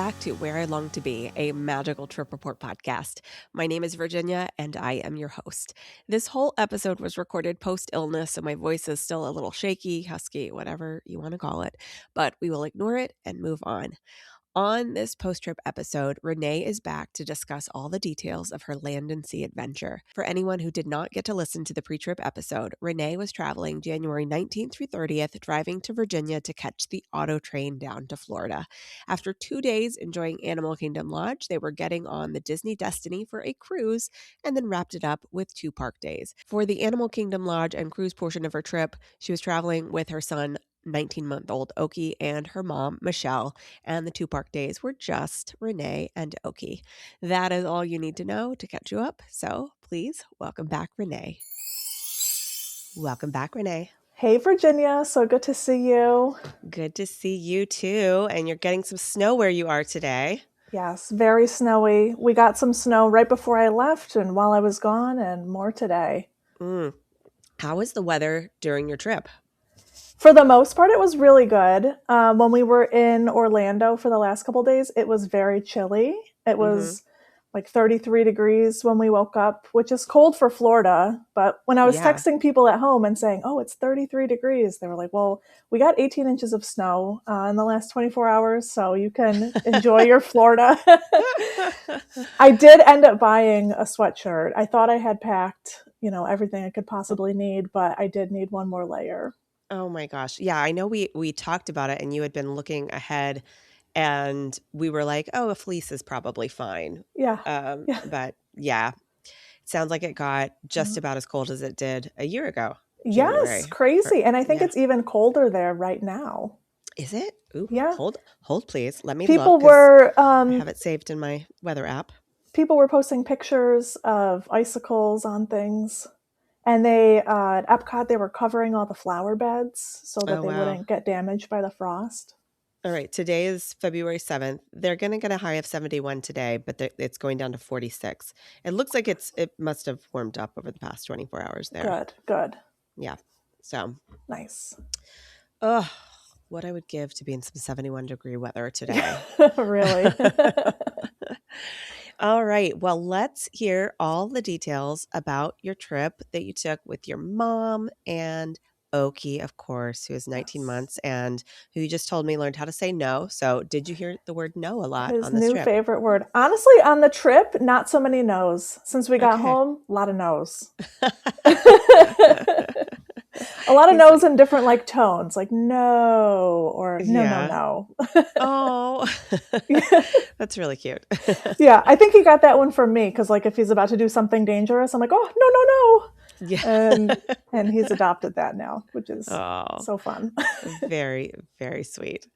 back to Where I Long to Be, a magical trip report podcast. My name is Virginia, and I am your host. This whole episode was recorded post-illness, so my voice is still a little shaky, husky, whatever you want to call it, but we will ignore it and move on. On this post-trip episode, Renee is back to discuss all the details of her land and sea adventure. For anyone who did not get to listen to the pre-trip episode, Renee was traveling January 19th through 30th, driving to Virginia to catch the auto train down to Florida. After 2 days enjoying Animal Kingdom Lodge, they were getting on the Disney Destiny for a cruise and then wrapped it up with 2 park days. For the Animal Kingdom Lodge and cruise portion of her trip, she was traveling with her son, 19-month-old Oakie, and her mom, Michelle, and the 2 park days were just Renee and Oakie. That is all you need to know to catch you up. So please welcome back, Renee. Welcome back, Renee. Hey, Virginia. So good to see you. Good to see you too. And you're getting some snow where you are today. Yes, very snowy. We got some snow right before I left and while I was gone, and more today. How was the weather during your trip? For the most part, it was really good. When we were in Orlando for the last couple of days, it was very chilly. It was like 33 degrees when we woke up, which is cold for Florida. But when I was texting people at home and saying, oh, it's 33 degrees, they were like, well, we got 18 inches of snow in the last 24 hours, so you can enjoy your Florida. I did end up buying a sweatshirt. I thought I had packed, everything I could possibly need, but I did need one more layer. Oh my gosh. Yeah, I know we talked about it and you had been looking ahead and we were like, oh, a fleece is probably fine. Yeah. But yeah, it sounds like it got just about as cold as it did a year ago. Yes, January. crazy. And I think it's even colder there right now. Is it? Ooh, yeah. Hold please. Let me people look. Were I have it saved in my weather app. People were posting pictures of icicles on things. And they, at Epcot, they were covering all the flower beds so that they wouldn't get damaged by the frost. All right. Today is February 7th. They're going to get a high of 71 today, but it's going down to 46. It looks like it must have warmed up over the past 24 hours there. Good. Yeah. So. Nice. Oh, what I would give to be in some 71-degree weather today. Really? All right. Well, let's hear all the details about your trip that you took with your mom and Oakie, of course, who is 19 months and who you just told me learned how to say no. So did you hear the word no a lot His on this trip? His new favorite word. Honestly, on the trip, not so many no's. Since we got home, a lot of no's. A lot of no's in different tones, like no or no. Oh, that's really cute. Yeah, I think he got that one from me because if he's about to do something dangerous, I'm like, oh, no. Yeah. And he's adopted that now, which is so fun. Very, very sweet.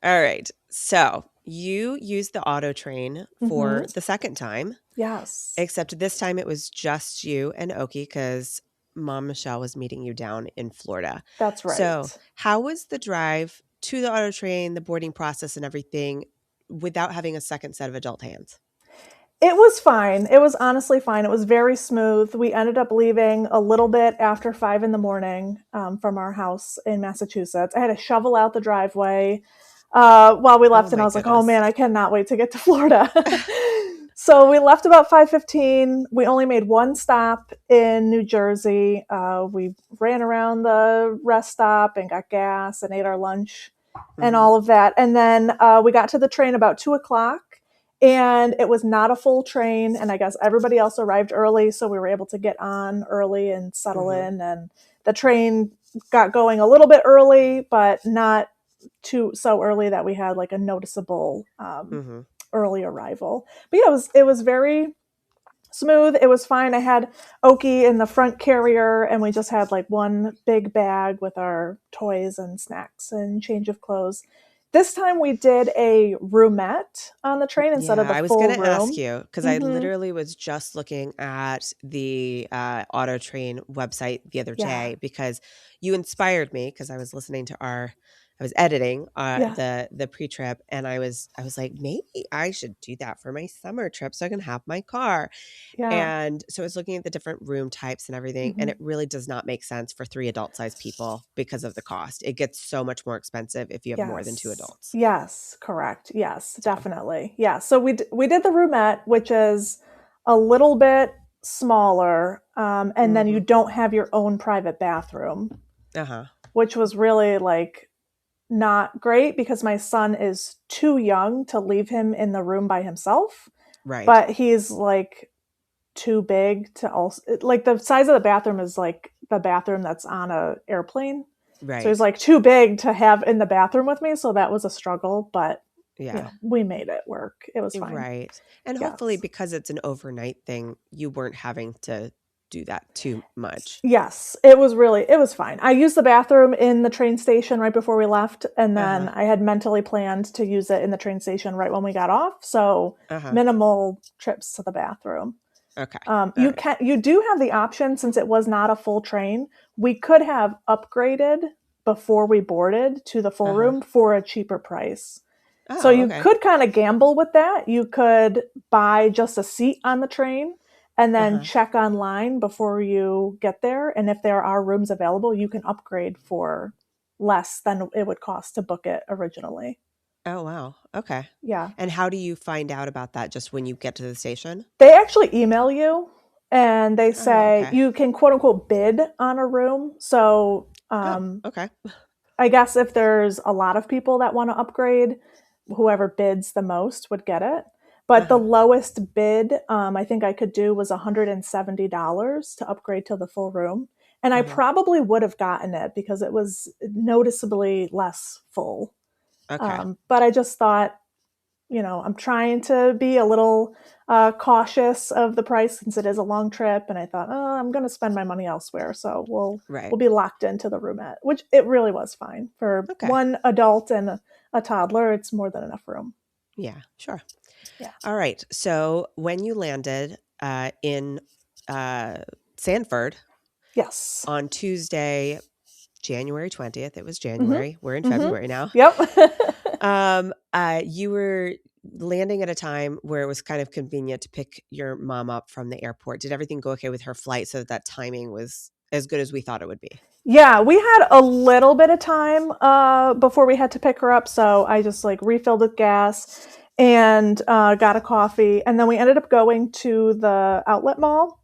All right. So you used the auto train for the second time. Yes. Except this time it was just you and Oakie because Mom Michelle was meeting you down in Florida. That's right. So how was the drive to the auto train, the boarding process and everything without having a second set of adult hands? It was fine. It was honestly fine. It was very smooth. We ended up leaving a little bit after 5 a.m. From our house in Massachusetts. I had to shovel out the driveway while we left, and I was like, oh man, I cannot wait to get to Florida. So we left about 5:15. We only made one stop in New Jersey. We ran around the rest stop and got gas and ate our lunch and all of that. And then we got to the train about 2:00. And it was not a full train. And I guess everybody else arrived early. So we were able to get on early and settle in. And the train got going a little bit early, but not so early that we had a noticeable early arrival. But yeah, it was very smooth. It was fine. I had Oakie in the front carrier and we just had one big bag with our toys and snacks and change of clothes. This time we did a roomette on the train instead of the full room. I was going to ask you because I literally was just looking at the auto train website the other day because you inspired me because I was listening to our I was editing Yeah. the pre-trip, and I was like, maybe I should do that for my summer trip so I can have my car. Yeah. And so I was looking at the different room types and everything, and Mhm. it really does not make sense for 3 adult-sized people because of the cost. It gets so much more expensive if you have more than 2 Yes. adults. Yes, correct. Yes, So, definitely. Yeah. So we did the roomette, which is a little bit smaller, and then you mhm. don't have your own private bathroom, Uh-huh. which was really like not great because my son is too young to leave him in the room by himself, Right. but he's like too big to also like the size of the bathroom is like the bathroom that's on a airplane. So he's Right. like too big to have in the bathroom with me, so that was a struggle, but Yeah. we made it work. It was fine. Right. And hopefully Yes. because it's an overnight thing, you weren't having to do that too much. Yes, it was fine. I used the bathroom in the train station right before we left, and then Uh-huh. I had mentally planned to use it in the train station right when we got off, so Uh-huh. minimal trips to the bathroom. Okay. All right. You do have the option, since it was not a full train, we could have upgraded before we boarded to the full Uh-huh. room for a cheaper price. So Oh, you okay. could kind of gamble with that. You could buy just a seat on the train and then Uh-huh. check online before you get there. And if there are rooms available, you can upgrade for less than it would cost to book it originally. Oh, wow. Okay. Yeah. And how do you find out about that? Just when you get to the station? They actually email you and they Oh, say okay. you can quote unquote bid on a room. So Oh, okay. I guess if there's a lot of people that want to upgrade, whoever bids the most would get it. But the Uh-huh. lowest bid I think I could do was $170 to upgrade to the full room. And I Uh-huh. probably would have gotten it because it was noticeably less full. Okay. But I just thought, I'm trying to be a little cautious of the price since it is a long trip, and I thought, oh, I'm going to spend my money elsewhere, so Right. we'll be locked into the roomette, which it really was fine for Okay. one adult and a toddler. It's more than enough room. Yeah, sure. Yeah. All right. So when you landed in Sanford Yes. on Tuesday, January 20th, it was Mm-hmm. January. We're in Mm-hmm. February now. Yep. You were landing at a time where it was kind of convenient to pick your mom up from the airport. Did everything go okay with her flight so that timing was as good as we thought it would be? Yeah, we had a little bit of time before we had to pick her up, so I just like refilled with gas and got a coffee, and then we ended up going to the outlet mall,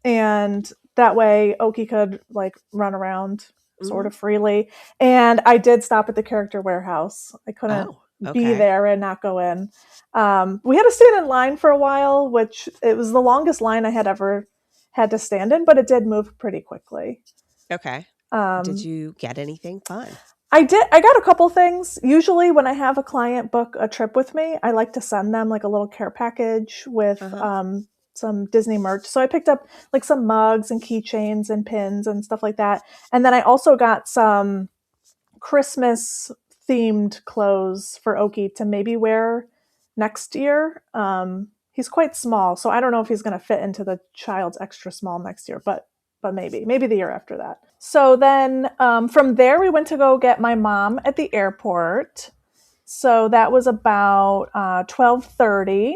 and that way Oki could like run around sort Mhm. of freely. And I did stop at the character warehouse. I couldn't Oh, be okay. there and not go in. We had to stand in line for a while, which it was the longest line I had ever had to stand in, but it did move pretty quickly. Okay. Did Um, you get anything fun? I did. I got a couple things. Usually, when I have a client book a trip with me, I like to send them like a little care package with Uh-huh. some Disney merch. So I picked up like some mugs and keychains and pins and stuff like that. And then I also got some Christmas themed clothes for Oki to maybe wear next year. He's quite small, so I don't know if he's going to fit into the child's extra small next year, but maybe the year after that. So then from there we went to go get my mom at the airport. So that was about 12:30,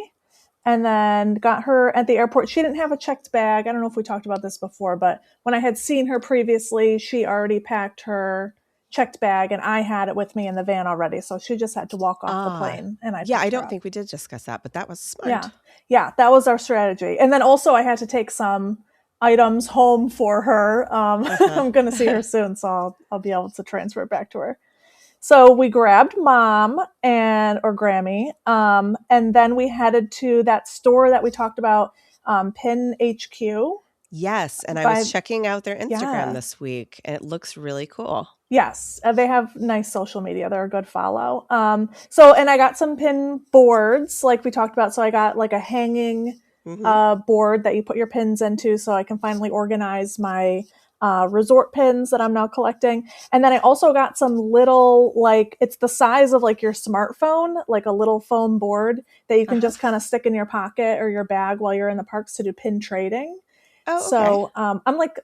and then got her at the airport. She didn't have a checked bag. I don't know if we talked about this before, but when I had seen her previously, she already packed her checked bag, and I had it with me in the van already. So she just had to walk off the Ah, plane, and I yeah, I picked her don't up. think we did discuss that, but that was Yeah. smart. Yeah, that was our strategy. And then also I had to take some items home for her. Uh-huh. I'm going to see her soon, so I'll be able to transfer it back to her. So we grabbed mom or Grammy, and then we headed to that store that we talked about, Pin HQ. Yes, and I was By checking out their Instagram Yeah, this week, and it looks really cool. yes, they have nice social media. They're a good follow. And I got some pin boards like we talked about. So I got like a hanging Mhm. board that you put your pins into, so I can finally organize my resort pins that I'm now collecting. And then I also got some little, like, it's the size of like your smartphone, like a little foam board that you can Uh-huh. just kind of stick in your pocket or your bag while you're in the parks to do pin trading. Oh, okay. So I'm like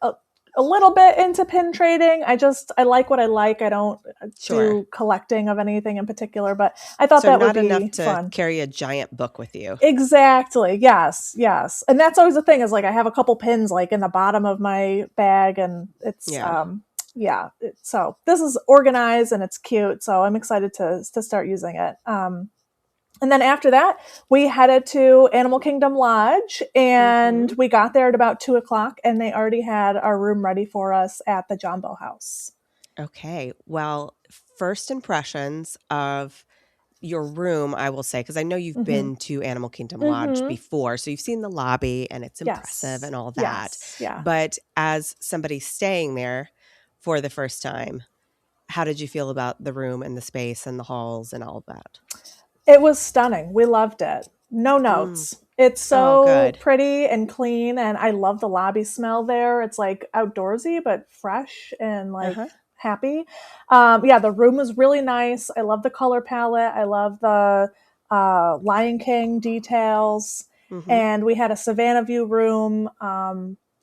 a little bit into pin trading. I like what I like. I don't Sure. do collecting of anything in particular, but I thought So that would not enough be to fun. carry a giant book with you. Exactly. Yes. Yes. And that's always the thing is like I have a couple pins like in the bottom of my bag, and it's Yeah. yeah. So this is organized and it's cute. So I'm excited to start using it. And then after that, we headed to Animal Kingdom Lodge, and we got there at about 2:00, and they already had our room ready for us at the Jumbo House. Okay. Well, first impressions of your room, I will say, because I know you've Mm-hmm. been to Animal Kingdom Lodge Mm-hmm. before, so you've seen the lobby and it's impressive Yes. and all that. Yes. Yeah. But as somebody staying there for the first time, how did you feel about the room and the space and the halls and all of that? It was stunning. We loved it. No Mm. notes. It's Oh, so good. pretty and clean, and I love the lobby smell there. It's like outdoorsy but fresh and like Uh-huh. happy. Yeah, the room was really nice. I love the color palette. I love the Lion King details, Mm-hmm. and we had a Savannah View room.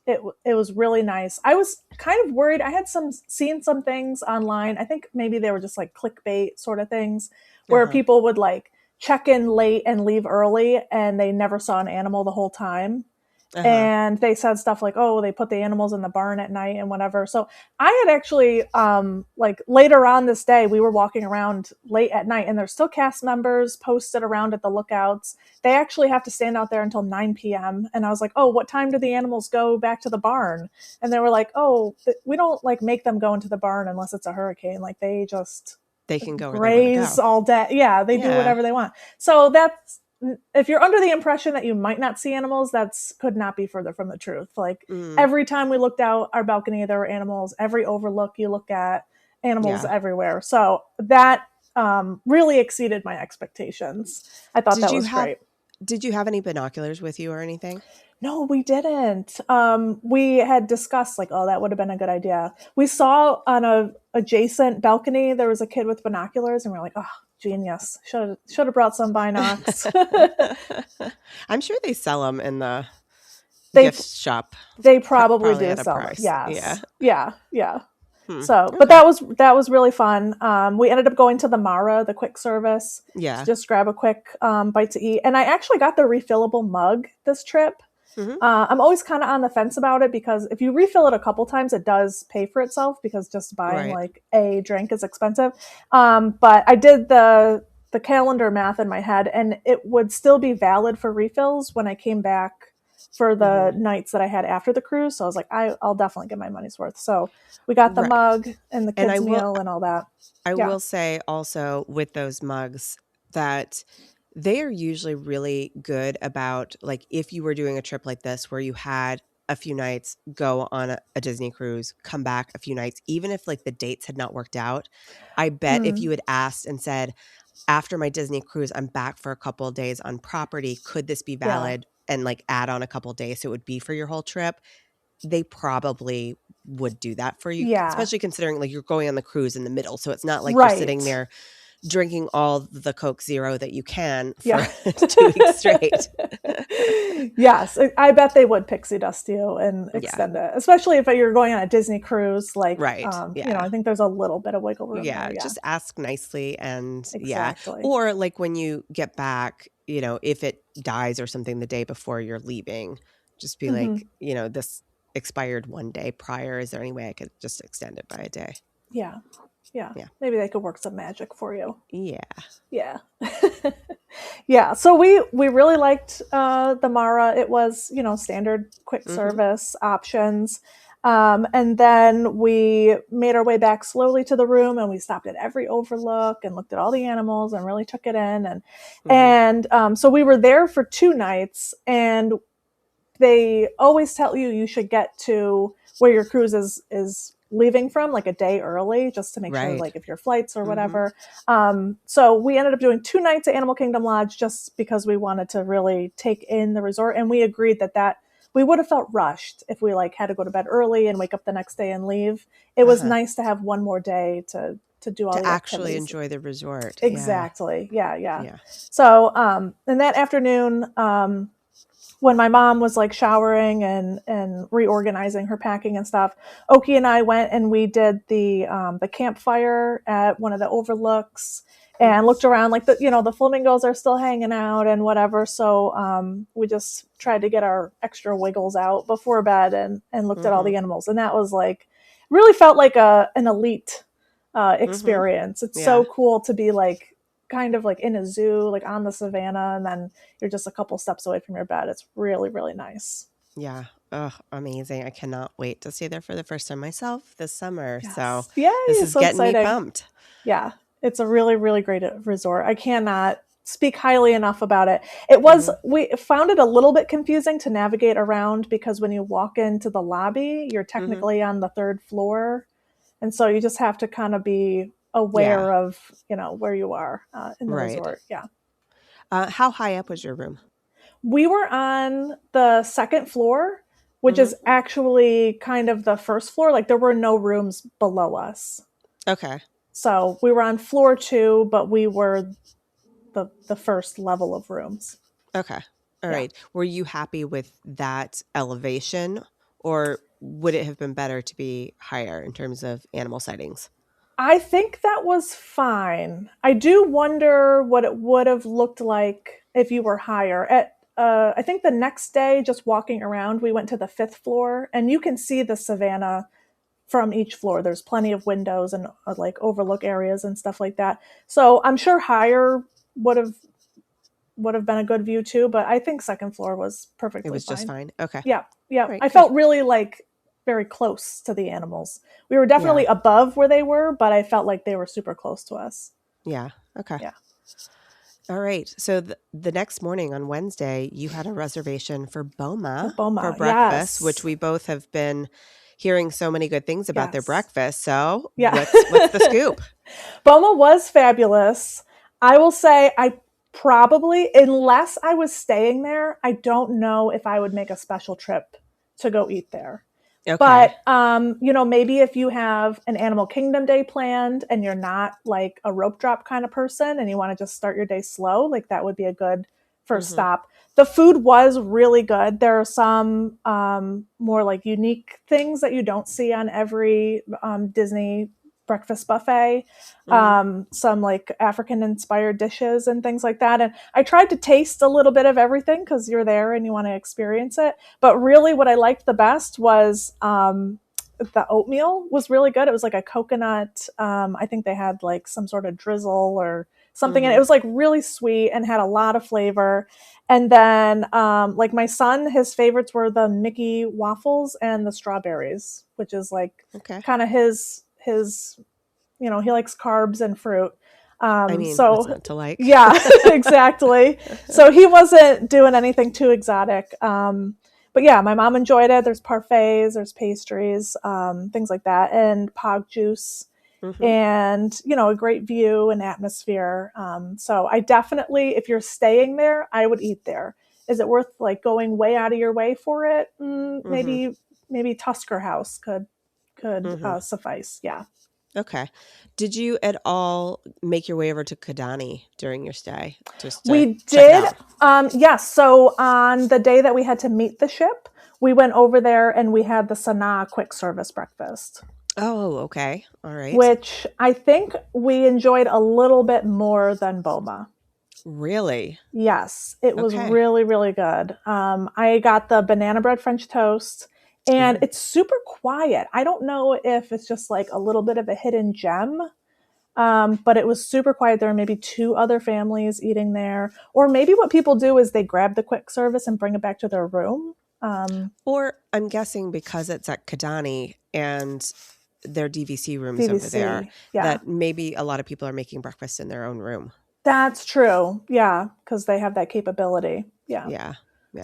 It was really nice. I was kind of worried. I had seen some things online. I think maybe they were just like clickbait sort of things where Uh-huh. people would like check in late and leave early and they never saw an animal the whole time. Uh-huh. And they said stuff like, oh, they put the animals in the barn at night and whatever. So I had actually, like later on this day, we were walking around late at night and there's still cast members posted around at the lookouts. They actually have to stand out there until 9 p.m. And I was like, oh, what time do the animals go back to the barn? And they were like, oh, we don't like make them go into the barn unless it's a hurricane. Like they just They can go where they want to graze go. all day. Yeah, they do Yeah. whatever they want. So that's if you're under the impression that you might not see animals, that's could not be further from the truth. Like Mm. every time we looked out our balcony, there were animals. Every overlook you look at, animals Yeah. everywhere. So that really exceeded my expectations. I thought Did that you was have great. did you have any binoculars with you or anything? No, we didn't. We had discussed like, oh, that would have been a good idea. We saw on a adjacent balcony there was a kid with binoculars, and we are like, oh, genius! Should have brought some binocs. I'm sure they sell them in the they gift shop, they probably probably do at a sell them. price. Yeah. Yes, yeah, yeah. Hmm. So, but Okay. that was really fun. We ended up going to the Mara, the quick service, to Yeah. just grab a quick bite to eat. And I actually got the refillable mug this trip. Mm-hmm. I'm always kind of on the fence about it because if you refill it a couple times, it does pay for itself because just buying Right. like a drink is expensive. But I did the calendar math in my head, and it would still be valid for refills when I came back for the Mm-hmm. nights that I had after the cruise. So I was like, I'll definitely get my money's worth. So we got the Right. mug and the And kids' meal and all that. I Yeah. will say also with those mugs that they are usually really good about, like, if you were doing a trip like this where you had a few nights, go on a Disney cruise, come back a few nights, even if like the dates had not worked out. I bet if you Mm, had asked and said, after my Disney cruise, I'm back for a couple of days on property, could this be yeah. valid? And like add on a couple of days so it would be for your whole trip. They probably would do that for you, Yeah. especially considering like you're going on the cruise in the middle. So it's not like you're sitting Right. there drinking all the Coke Zero that you can Yeah. for 2 weeks straight. Yes, I bet they would pixie dust you and Yeah. extend it, especially if you're going on a Disney cruise. Like, Right. I Yeah. think there's a little bit of wiggle room Yeah. there. Yeah, Just ask nicely and yeah. exactly. Or like when you get back, if it dies or something the day before you're leaving, just be Hmm. like, this expired one day prior. Is there any way I could just extend it by a day? Yeah, yeah. Yeah. Maybe they could work some magic for you. Yeah. Yeah. Yeah, so we really liked the Mara. It was standard quick Mm-hmm. service options, and then we made our way back slowly to the room, and we stopped at every overlook and looked at all the animals and really took it in, Mm-hmm. so we were there for 2 nights, and they always tell you should get to where your cruise is leaving from like a day early just to make sure Right. like if your flights or Mm-hmm. whatever. So we ended up doing 2 nights at Animal Kingdom Lodge just because we wanted to really take in the resort, and we agreed that we would have felt rushed if we like had to go to bed early and wake up the next day and leave. It was Uh-huh. nice to have one more day to do all To the actually activities. enjoy the resort. Yeah. Exactly. Yeah, yeah. Yeah. So and that afternoon when my mom was like showering and reorganizing her packing and stuff, Oakie and I went and we did the campfire at one of the overlooks and looked around, like the flamingos are still hanging out and whatever. So we just tried to get our extra wiggles out before bed and looked at all the animals. And that was like, really felt like an elite experience. It's so cool to be like kind of like in a zoo, like on the savannah, and then you're just a couple steps away from your bed. It's really, really nice. Yeah. Oh, amazing. I cannot wait to stay there for the first time myself this summer. Yes. So Yay, this is so getting exciting. me pumped. Yeah. It's a really, really great resort. I cannot speak highly enough about it. It was, we found it a little bit confusing to navigate around because when you walk into the lobby, you're technically on the 3rd floor. And so you just have to kind of be aware of, where you are in the resort. Yeah. How high up was your room? We were on the 2nd floor, which is actually kind of the 1st floor. Like there were no rooms below us. Okay. So we were on floor 2, but we were the first level of rooms. Okay. All right. Were you happy with that elevation, or would it have been better to be higher in terms of animal sightings? I think that was fine. I do wonder what it would have looked like if you were higher. I think the next day, just walking around, we went to the 5th floor, and you can see the savannah from each floor. There's plenty of windows and like overlook areas and stuff like that. So I'm sure higher would have been a good view too, but I think 2nd floor was perfectly fine. It was just fine. Okay. Yeah. Yeah. Right, I felt really like very close to the animals. We were definitely above where they were, but I felt like they were super close to us. Yeah. Okay. Yeah. All right. So the next morning on Wednesday, you had a reservation for Boma for breakfast, which we both have been hearing so many good things about their breakfast. So what's the scoop? Boma was fabulous. I will say I probably, unless I was staying there, I don't know if I would make a special trip to go eat there. Okay. But, maybe if you have an Animal Kingdom day planned and you're not like a rope drop kind of person and you want to just start your day slow, like that would be a good first stop. The food was really good. There are some more like unique things that you don't see on every Disney breakfast buffet, some like African inspired dishes and things like that. And I tried to taste a little bit of everything because you're there and you want to experience it. But really what I liked the best was the oatmeal was really good. It was like a coconut. I think they had like some sort of drizzle or something. And it was like really sweet and had a lot of flavor. And then like my son, his favorites were the Mickey waffles and the strawberries, which is like kind of his, he likes carbs and fruit. What's not to like? Yeah, exactly. So he wasn't doing anything too exotic. But yeah, my mom enjoyed it. There's parfaits, there's pastries, things like that, and pog juice, and a great view and atmosphere. So I definitely, if you're staying there, I would eat there. Is it worth like going way out of your way for it? Maybe Tusker House could suffice. Yeah. Okay. Did you at all make your way over to Kidani during your stay? We did. Yes. So on the day that we had to meet the ship, we went over there and we had the Sanaa quick service breakfast. Oh, okay. All right. Which I think we enjoyed a little bit more than Boma. Really? Yes. It was really, really good. I got the banana bread French toast. And it's super quiet. I don't know if it's just like a little bit of a hidden gem, but it was super quiet. There were maybe 2 other families eating there. Or maybe what people do is they grab the quick service and bring it back to their room. Or I'm guessing because it's at Kidani and their DVC rooms over there, that maybe a lot of people are making breakfast in their own room. That's true. Yeah, because they have that capability. Yeah. Yeah.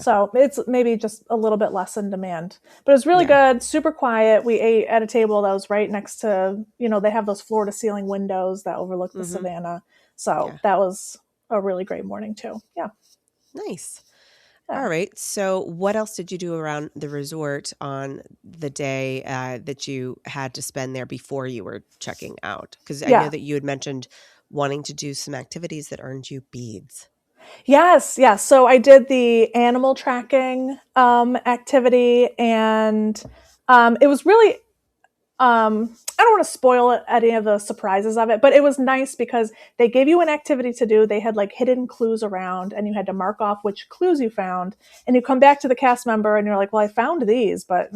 So it's maybe just a little bit less in demand, but it was really good, super quiet. We ate at a table that was right next to, they have those floor to ceiling windows that overlook the savannah. So that was a really great morning too. Yeah. Nice. Yeah. All right. So what else did you do around the resort on the day that you had to spend there before you were checking out? Because I know that you had mentioned wanting to do some activities that earned you beads. Yes, yes. So I did the animal tracking activity, and it was really I don't want to spoil any of the surprises of it, but it was nice because they gave you an activity to do. They had like hidden clues around, and you had to mark off which clues you found. And you come back to the cast member, and you're like, "Well, I found these, but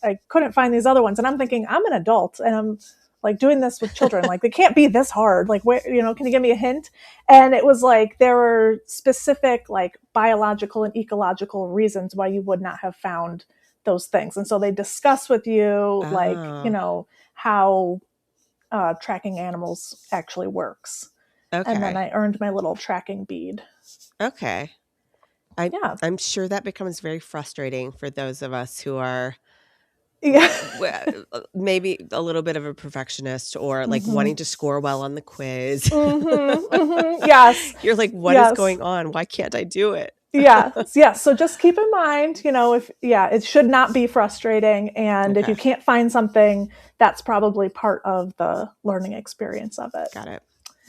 I couldn't find these other ones." And I'm thinking, I'm an adult, and I'm like doing this with children. Like, it can't be this hard. Like, where, can you give me a hint? And it was like there were specific like biological and ecological reasons why you would not have found those things. And so they discuss with you, like, Oh, how tracking animals actually works. And then okay. I earned my little tracking bead. Okay. I Yeah. I'm sure that becomes very frustrating for those of us who are Yeah. maybe a little bit of a perfectionist or like Mm-hmm. wanting to score well on the quiz. Mm-hmm. Mm-hmm. Yes. You're like, what is Yes. going on? Why can't I do it? Yes. Yes. So just keep in mind, if, it should not be frustrating. And if you Okay. can't find something, that's probably part of the learning experience of it. Got it.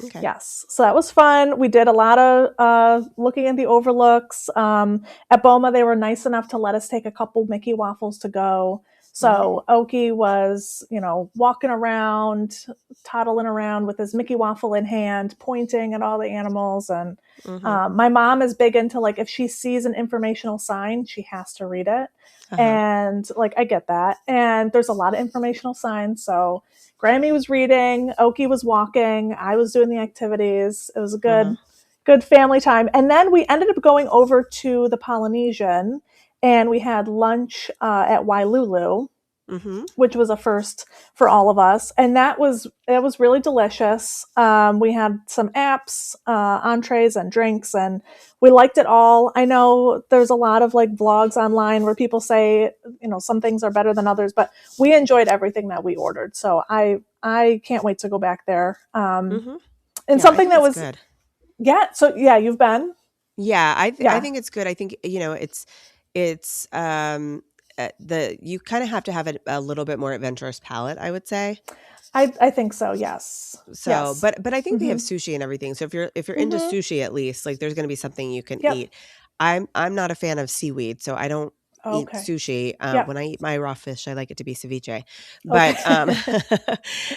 Okay. Yes. So that was fun. We did a lot of looking at the overlooks. At Boma, they were nice enough to let us take a couple Mickey waffles to go. Mm-hmm. So Okie was, walking around, toddling around with his Mickey waffle in hand, pointing at all the animals. And Mm-hmm. my mom is big into, like, if she sees an informational sign, she has to read it. Uh-huh. And like, I get that. And there's a lot of informational signs. So Grammy was reading, Okie was walking, I was doing the activities. It was a Uh-huh. good family time. And then we ended up going over to the Polynesian, and we had lunch at Wailulu, Mm-hmm. which was a first for all of us, and it was really delicious. We had some apps, entrees, and drinks, and we liked it all. I know there's a lot of like vlogs online where people say some things are better than others, but we enjoyed everything that we ordered. So I can't wait to go back there. Mm-hmm. And Yeah, I something think that it's was, good. yeah. So yeah, you've been, Yeah, I yeah. think it's good. I think, it's the you kind of have to have a little bit more adventurous palate, I would say. I think so. Yes, So, yes. but I think they have Mm-hmm. sushi and everything. So if you're into Mm-hmm. sushi, at least like there's going to be something you can Yep. eat. I'm not a fan of seaweed, so I don't eat Okay. sushi. Yep. When I eat my raw fish, I like it to be ceviche. But Okay.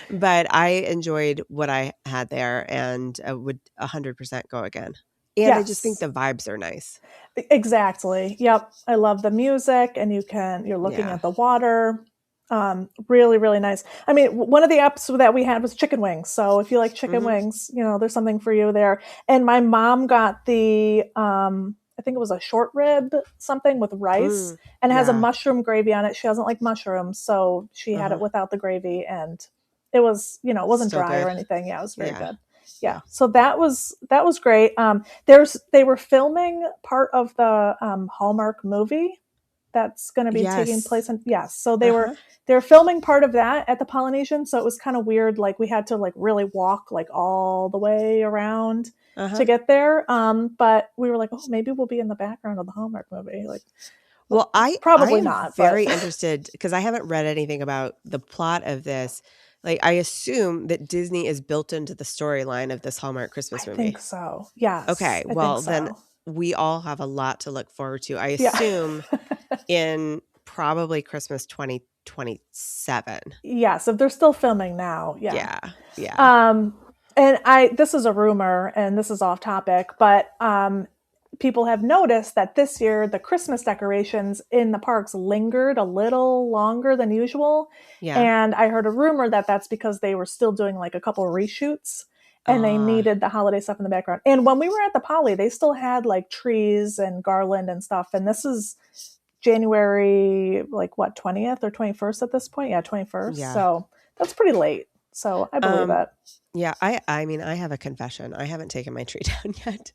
but I enjoyed what I had there, and would 100% go again. And I just think Yes. the vibes are nice. Exactly. Yep. I love the music, and you're looking Yeah. at the water. Really, really nice. I mean, one of the apps that we had was chicken wings. So if you like chicken Mm-hmm. wings, there's something for you there. And my mom got the, I think it was a short rib something with rice, Mm, and it has a yeah. mushroom gravy on it. She doesn't like mushrooms, so she had it Uh-huh. without the gravy, and it was, it wasn't Still dry or good. anything. Yeah, it was very Yeah. good. Yeah. Yeah. So that was great. They were filming part of the Hallmark movie that's going to be taking place Yes. in, yes. So Uh-huh. they were filming part of that at the Polynesian. So it was kind of weird. Like, we had to like really walk like all the way around to Uh-huh. get there. But we were like, oh, maybe we'll be in the background of the Hallmark movie. Like, well, Well, I probably am not, but very interested because I haven't read anything about the plot of this. Like, I assume that Disney is built into the storyline of this Hallmark I Christmas think movie. so. Yes, Okay, I think well, then so. we all have a lot to look forward to. I Yeah. assume in probably Christmas 2027. Yes, if they're still filming now, yeah. Yeah. Yeah. Um, and this is a rumor, and this is off topic, but people have noticed that this year the Christmas decorations in the parks lingered a little longer than usual. Yeah. And I heard a rumor that that's because they were still doing like a couple reshoots, and they Ah, needed the holiday stuff in the background. And when we were at the Poly, they still had like trees and garland and stuff. And this is January, like, what, 20th or 21st at this point? Yeah, 21st. yeah. So that's pretty late. So I believe Um, it. yeah, I mean, I have a confession. I haven't taken my tree down yet.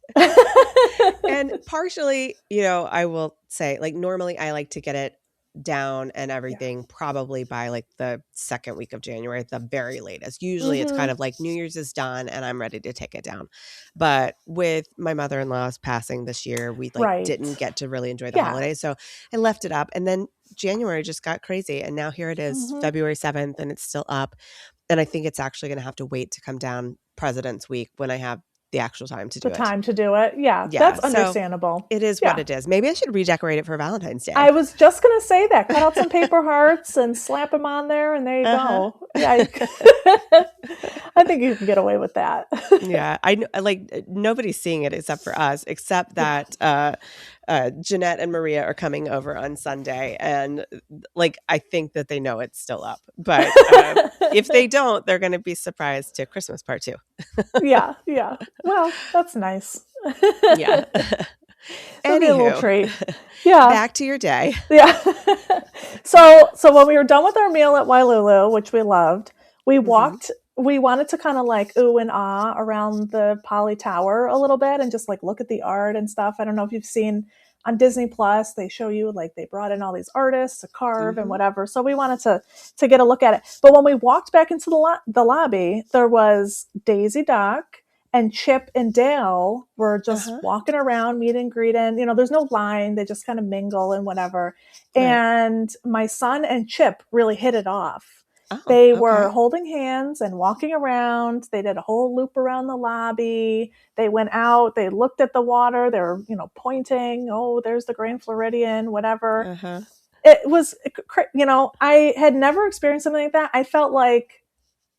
And partially, I will say, like, normally I like to get it down and Yeah. everything probably by like the second week of January at the very latest. Usually it's kind Mm-hmm. of like New Year's is done and I'm ready to take it down. But with my mother-in-law's passing this year, we like didn't Right. get to really enjoy the Yeah. holidays. So I left it up, and then January just got crazy, and now here it is, Mm-hmm. February 7th, and it's still up. And I think it's actually going to have to wait to come down President's Week when I have the actual time to do the it. time to do it. Yeah, Yeah, that's so understandable. it is what it is. Maybe I should redecorate it for Valentine's Day. I was just going to say that. Cut out some paper hearts and slap them on there, and there you go. Yeah. I think you can get away with that. Yeah. Like nobody's seeing it except for us, except that Jeanette and Maria are coming over on Sunday. And like, I think that they know it's still up. But if they don't, they're going to be surprised to Christmas part 2. Yeah. Well, that's nice. Yeah. It'll be a little Anywho, treat. Yeah. back to your day. Yeah. So when we were done with our meal at Wailulu, which we loved, we walked. We wanted to kind of like ooh and ah around the Poly Tower a little bit and just like look at the art and stuff. I don't know if you've seen on Disney Plus, they show you like they brought in all these artists to carve and whatever. So we wanted to get a look at it. But when we walked back into the lobby, there was Daisy Duck and Chip and Dale were just walking around, meet and greeting. You know, there's no line. They just kind of mingle and whatever. Right. And my son and Chip really hit it off. They were holding hands and walking around. They did a whole loop around the lobby. They went out. They looked at the water. They were, pointing. Oh, there's the Grand Floridian, whatever. It was, I had never experienced something like that. I felt like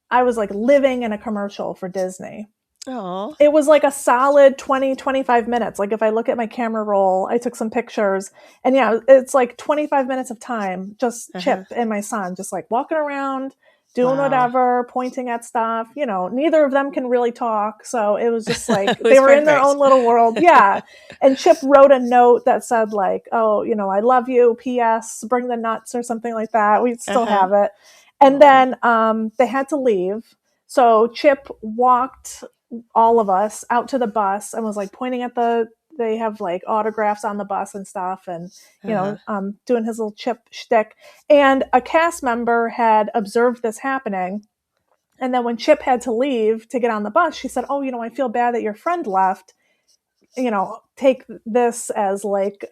I was like living in a commercial for Disney. Oh, it was like a solid 20, 25 minutes. Like if I look at my camera roll, I took some pictures and it's like 25 minutes of time, just Chip and my son, just like walking around, doing whatever, pointing at stuff, neither of them can really talk. So it was just like, they were in their own little world. Yeah. And Chip wrote a note that said like, oh, I love you. P.S. bring the nuts or something like that. We still have it. And then they had to leave. So Chip walked all of us out to the bus and was like pointing at they have like autographs on the bus and stuff and, doing his little Chip shtick. And a cast member had observed this happening. And then when Chip had to leave to get on the bus, she said, oh, I feel bad that your friend left, take this as like,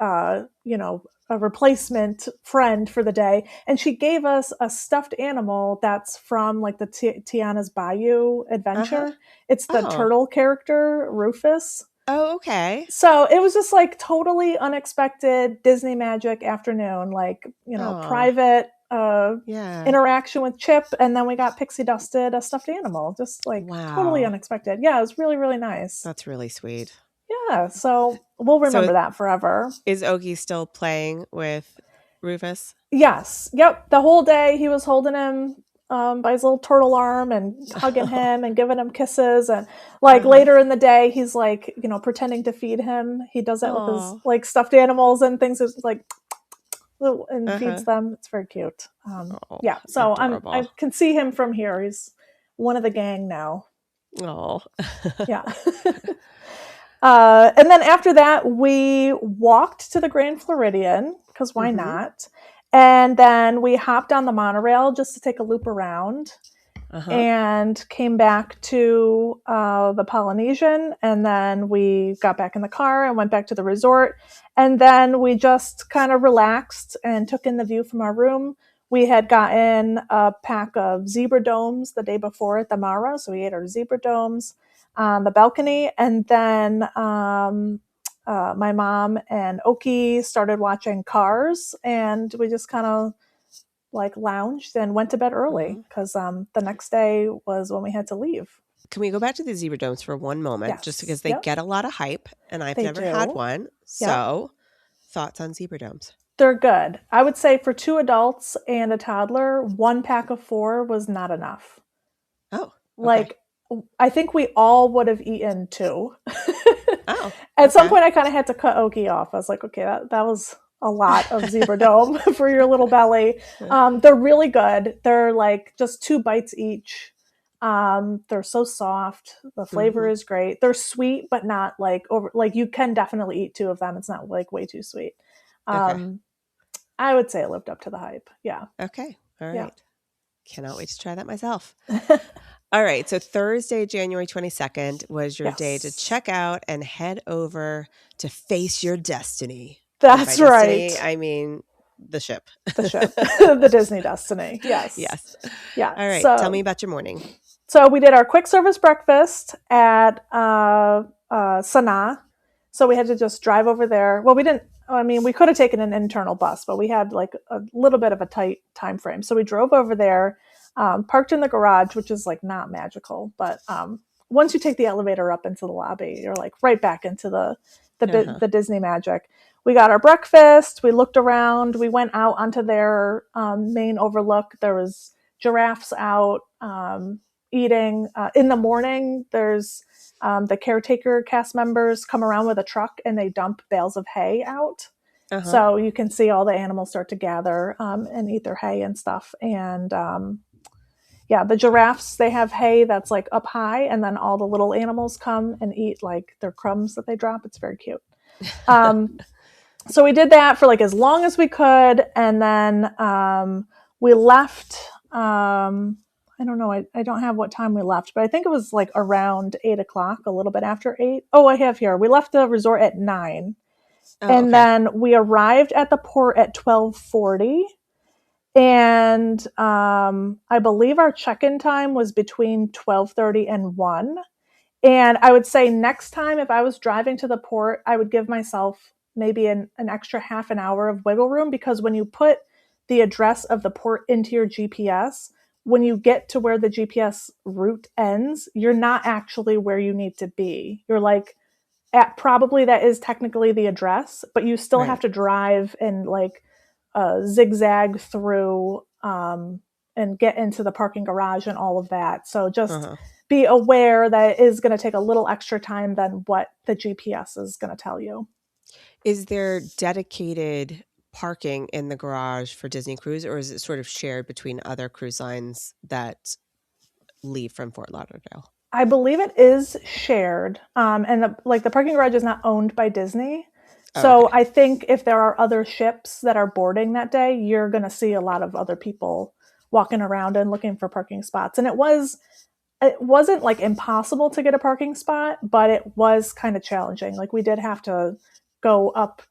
a replacement friend for the day. And she gave us a stuffed animal that's from like the Tiana's Bayou adventure. It's the turtle character, Rufus. Oh, okay. So it was just like totally unexpected Disney magic afternoon, like, private interaction with Chip. And then we got pixie dusted a stuffed animal, just like totally unexpected. Yeah, it was really, really nice. That's really sweet. Yeah, so we'll remember that forever. Is Oakie still playing with Rufus? Yes. Yep. The whole day he was holding him by his little turtle arm and hugging him and giving him kisses. And like later in the day, he's like, pretending to feed him. He does that with his like stuffed animals and things. It's like, and feeds them. It's very cute. Yeah. So I can see him from here. He's one of the gang now. Oh. Yeah. And then after that, we walked to the Grand Floridian because why not? And then we hopped on the monorail just to take a loop around and came back to the Polynesian. And then we got back in the car and went back to the resort. And then we just kind of relaxed and took in the view from our room. We had gotten a pack of zebra domes the day before at the Mara. So we ate our zebra domes on the balcony. And then my mom and Oakie started watching Cars, and we just kind of like lounged and went to bed early because the next day was when we had to leave. Can we go back to the zebra domes for one moment? Just because they get a lot of hype and I've never had one. So thoughts on zebra domes? They're good. I would say for 2 adults and a toddler, 1 pack of 4 was not enough. Oh, okay. Like I think we all would have eaten 2. At some point I kind of had to cut Oakie off. I was like, okay, that was a lot of zebra dome for your little belly. They're really good. They're like just 2 bites each. They're so soft. The flavor is great. They're sweet, but not like over, like you can definitely eat 2 of them. It's not like way too sweet. I would say it lived up to the hype. Yeah. Okay. All right. Yeah. Cannot wait to try that myself. All right. So Thursday, January 22nd was your day to check out and head over to Face Your Destiny. That's right. Destiny, I mean, the ship. The ship. The Disney Destiny. Yes. Yes. Yeah. All right. So, tell me about your morning. So we did our quick service breakfast at Sanaa. So we had to just drive over there. Well, we didn't. I mean, we could have taken an internal bus, but we had like a little bit of a tight time frame. So we drove over there, parked in the garage, which is like not magical, but once you take the elevator up into the lobby, you're like right back into the Disney magic. We got our breakfast. We looked around. We went out onto their main overlook. There was giraffes out eating. In the morning, there's the caretaker cast members come around with a truck and they dump bales of hay out. So you can see all the animals start to gather and eat their hay and stuff. And yeah, the giraffes, they have hay that's like up high, and then all the little animals come and eat like their crumbs that they drop. It's very cute. So we did that for like as long as we could. And then we left. I don't know. I don't have what time we left, but I think it was like around 8 o'clock, a little bit after 8. Oh, I have here. We left the resort at 9. And then we arrived at the port at 12:40. And I believe our check-in time was between 12:30 and 1. And I would say next time, if I was driving to the port, I would give myself maybe an extra half an hour of wiggle room, because when you put the address of the port into your GPS, when you get to where the GPS route ends, you're not actually where you need to be. You're like probably that is technically the address, but you still have to drive and like zigzag through and get into the parking garage and all of that. So just be aware that it is going to take a little extra time than what the GPS is going to tell you. Is there dedicated parking in the garage for Disney Cruise, or is it sort of shared between other cruise lines that leave from Fort Lauderdale? I believe it is shared. And the parking garage is not owned by Disney. So I think if there are other ships that are boarding that day, you're going to see a lot of other people walking around and looking for parking spots. And it wasn't like impossible to get a parking spot, but it was kind of challenging. Like we did have to go up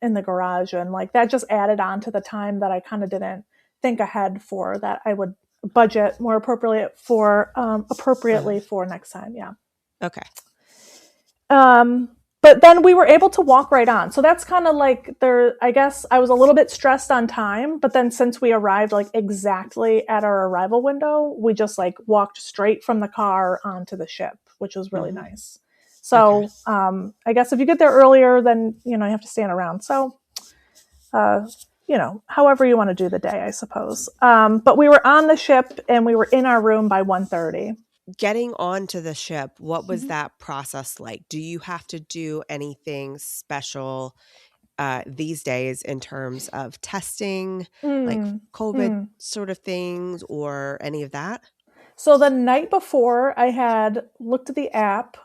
in the garage, and like that just added on to the time that I kind of didn't think ahead for, that I would budget more appropriately for next time. Yeah. Okay. But then we were able to walk right on. So that's kind of like I guess I was a little bit stressed on time, but then since we arrived like exactly at our arrival window, we just like walked straight from the car onto the ship, which was really nice. So I guess if you get there earlier, then, you have to stand around. So, however you want to do the day, I suppose. But we were on the ship and we were in our room by 1:30. Getting onto the ship, what was that process like? Do you have to do anything special these days in terms of testing, like COVID sort of things, or any of that? So the night before, I had looked at the app,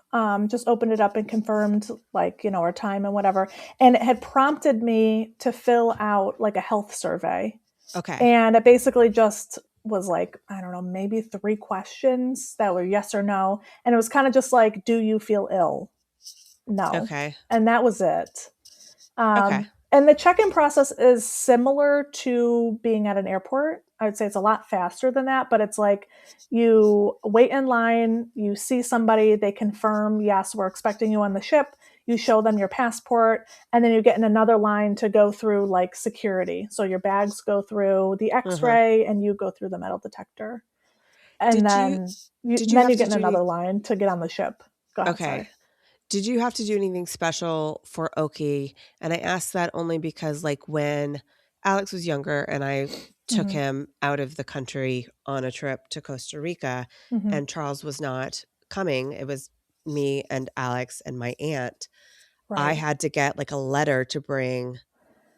just opened it up and confirmed like, our time and whatever. And it had prompted me to fill out like a health survey. Okay. And it basically just was like, I don't know, maybe 3 questions that were yes or no. And it was kind of just like, do you feel ill? No. Okay. And that was it. And the check-in process is similar to being at an airport. I would say it's a lot faster than that, but it's like you wait in line, you see somebody, they confirm, yes, we're expecting you on the ship. You show them your passport, and then you get in another line to go through like security. So your bags go through the X-ray and you go through the metal detector. And then you get in another line to get on the ship. Go ahead, sorry. Did you have to do anything special for Oakie? And I asked that only because like when Alex was younger and I took him out of the country on a trip to Costa Rica and Charles was not coming, it was me and Alex and my aunt. I had to get like a letter to bring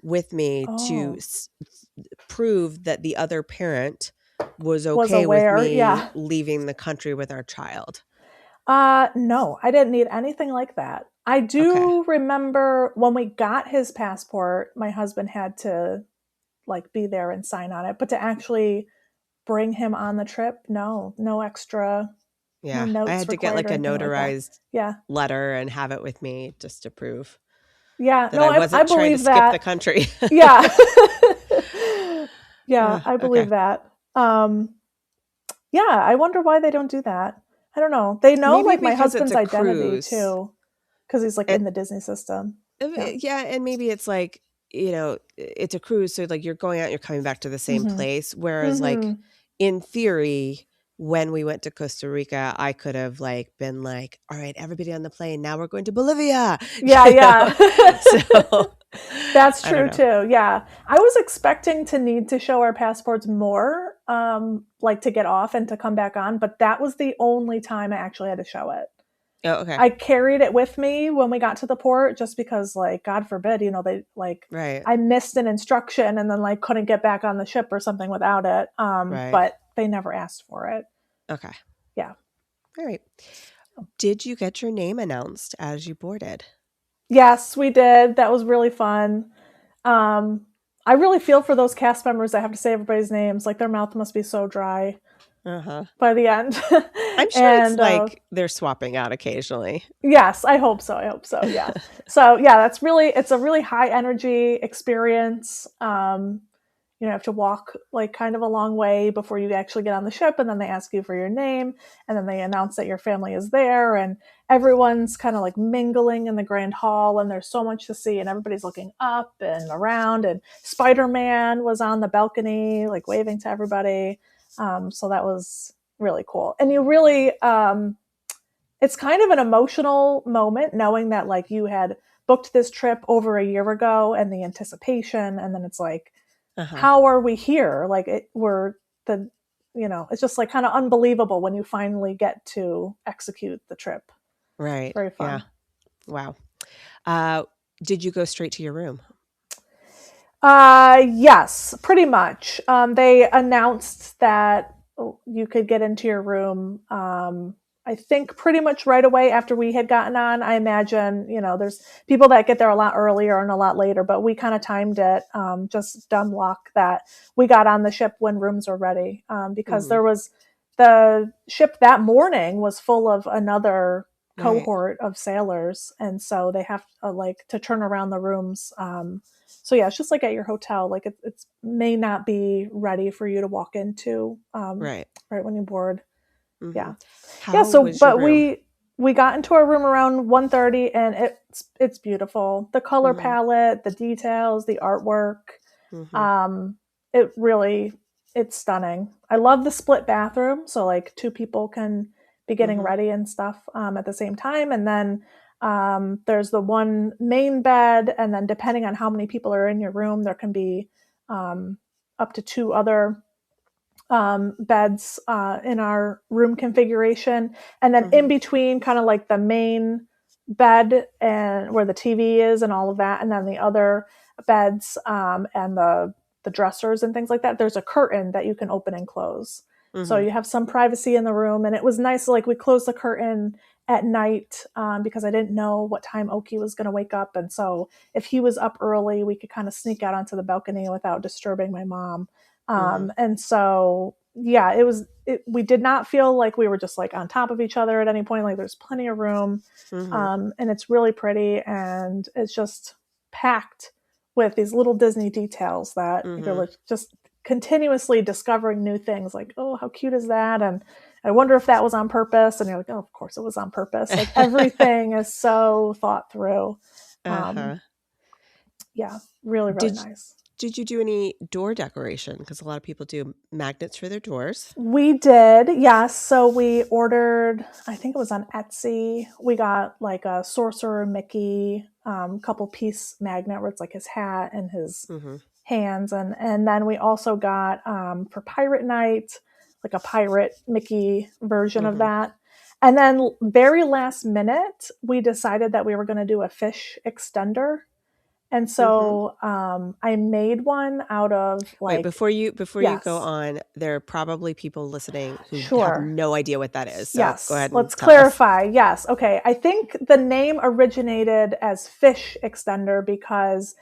with me to prove that the other parent was okay with me leaving the country with our child. No, I didn't need anything like that. I do remember when we got his passport, my husband had to like be there and sign on it, but to actually bring him on the trip, no extra. Yeah, no I had to get like a notarized like letter and have it with me just to prove. Yeah, that I wasn't trying to skip the country. Yeah. Yeah, I believe that. Yeah, I wonder why they don't do that. I don't know. They know Maybe like my because it's husband's a identity cruise. too, because he's like And in the Disney system. Yeah. yeah, and maybe it's like, it's a cruise, so like you're going out, you're coming back to the same Mm-hmm. place. Whereas like Mm-hmm. in theory, when we went to Costa Rica, I could have like been like, all right, everybody on the plane, now we're going to Bolivia, Yeah, yeah. So That's I don't true know. too. Yeah. I was expecting to need to show our passports more, like to get off and to come back on, but that was the only time I actually had to show it. Oh, okay. I carried it with me when we got to the port just because like God forbid, they like Right. I missed an instruction and then like couldn't get back on the ship or something without it. Right. But they never asked for it. Okay. Yeah. All right. Did you get your name announced as you boarded? Yes, we did. That was really fun. Um I really feel for those cast members that have to say everybody's names. Like their mouth must be so dry Uh-huh. by the end. I'm sure it's And like they're swapping out occasionally. yes, I hope so. I hope so. Yeah. So yeah, it's a really high energy experience. You have to walk like kind of a long way before you actually get on the ship, and then they ask you for your name, and then they announce that your family is there, and everyone's kind of like mingling in the grand hall, and there's so much to see, and everybody's looking up and around, and Spider-Man was on the balcony like waving to everybody. So that was really cool, and you really it's kind of an emotional moment knowing that like you had booked this trip over a year ago and the anticipation, and then it's like, Uh-huh. how are we here? Like we're the, it's just like kind of unbelievable when you finally get to execute the trip. It's Right. very Yeah. fun. Wow. Uh, did you go straight to your room? Yes, pretty much. They announced that you could get into your room. I think pretty much right away after we had gotten on. I imagine, there's people that get there a lot earlier and a lot later, but we kind of timed it, just dumb luck that we got on the ship when rooms were ready, because Mm-hmm. there was the ship that morning was full of another Right. cohort of sailors, and so they have like to turn around the rooms. So yeah, it's just like at your hotel. Like it may not be ready for you to walk into, Right. right when you board. Mm-hmm. Yeah, yeah. How So, was your but room? we got into our room around 1:30, and it's beautiful. The color Mm-hmm. palette, the details, the artwork. Mm-hmm. Um, it really it's stunning. I love the split bathroom, so like two people can be getting Mm-hmm. ready and stuff, at the same time, and then there's the one main bed, and then depending on how many people are in your room, there can be um, up to two other beds in our room configuration, and then Mm-hmm. in between, kind of like the main bed and where the TV is and all of that, and then the other beds, and the dressers and things like that. There's a curtain that you can open and close, so Mm-hmm. you have some privacy in the room. And it was nice. Like we closed the curtain at night, because I didn't know what time Oki was going to wake up, and so if he was up early, we could kind of sneak out onto the balcony without disturbing my mom. Mm-hmm. And so, yeah, we did not feel like we were just like on top of each other at any point. Like there's plenty of room. Mm-hmm. And it's really pretty, and it's just packed with these little Disney details that you're Mm-hmm. like just continuously discovering new things. Like, oh, how cute is that? And I wonder if that was on purpose. And you're like, oh, of course it was on purpose. Like everything is so thought through. Um, Uh-huh. yeah, really, really Did nice. did you do any door decoration? Because a lot of people do magnets for their doors. We did, yes. So we ordered, I think it was on Etsy. We got like a Sorcerer Mickey, couple piece magnet where it's like his hat and his Mm-hmm. hands, and then we also got, for Pirate Night, like a pirate Mickey version of Mm-hmm. that. And then very last minute, we decided that we were going to do a fish extender. And Mm-hmm. so I made one out of Wait, like, before you go yes, on, there are probably people listening who have sure. no idea what that is. So go Yes, ahead and let's tell us. clarify. Yes, okay. I think the name originated as fish extender because,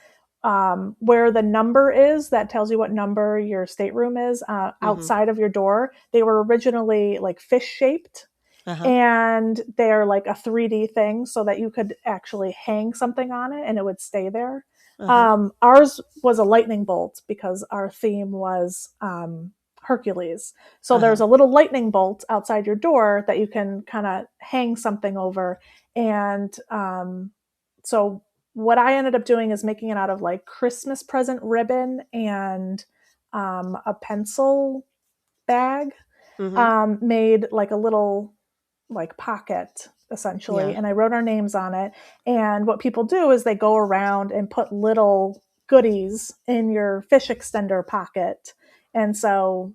where the number is that tells you what number your stateroom is, Mm-hmm. outside of your door, they were originally like fish shaped, Uh-huh. and they're like a 3D thing so that you could actually hang something on it and it would stay there. Uh-huh. Ours was a lightning bolt because our theme was Hercules. So there's a little lightning bolt outside your door that you can kind of hang something over. And so what I ended up doing is making it out of like Christmas present ribbon and a pencil bag. Mm-hmm. Made like a little like pocket essentially, Yeah. and I wrote our names on it. And what people do is they go around and put little goodies in your fish extender pocket. And so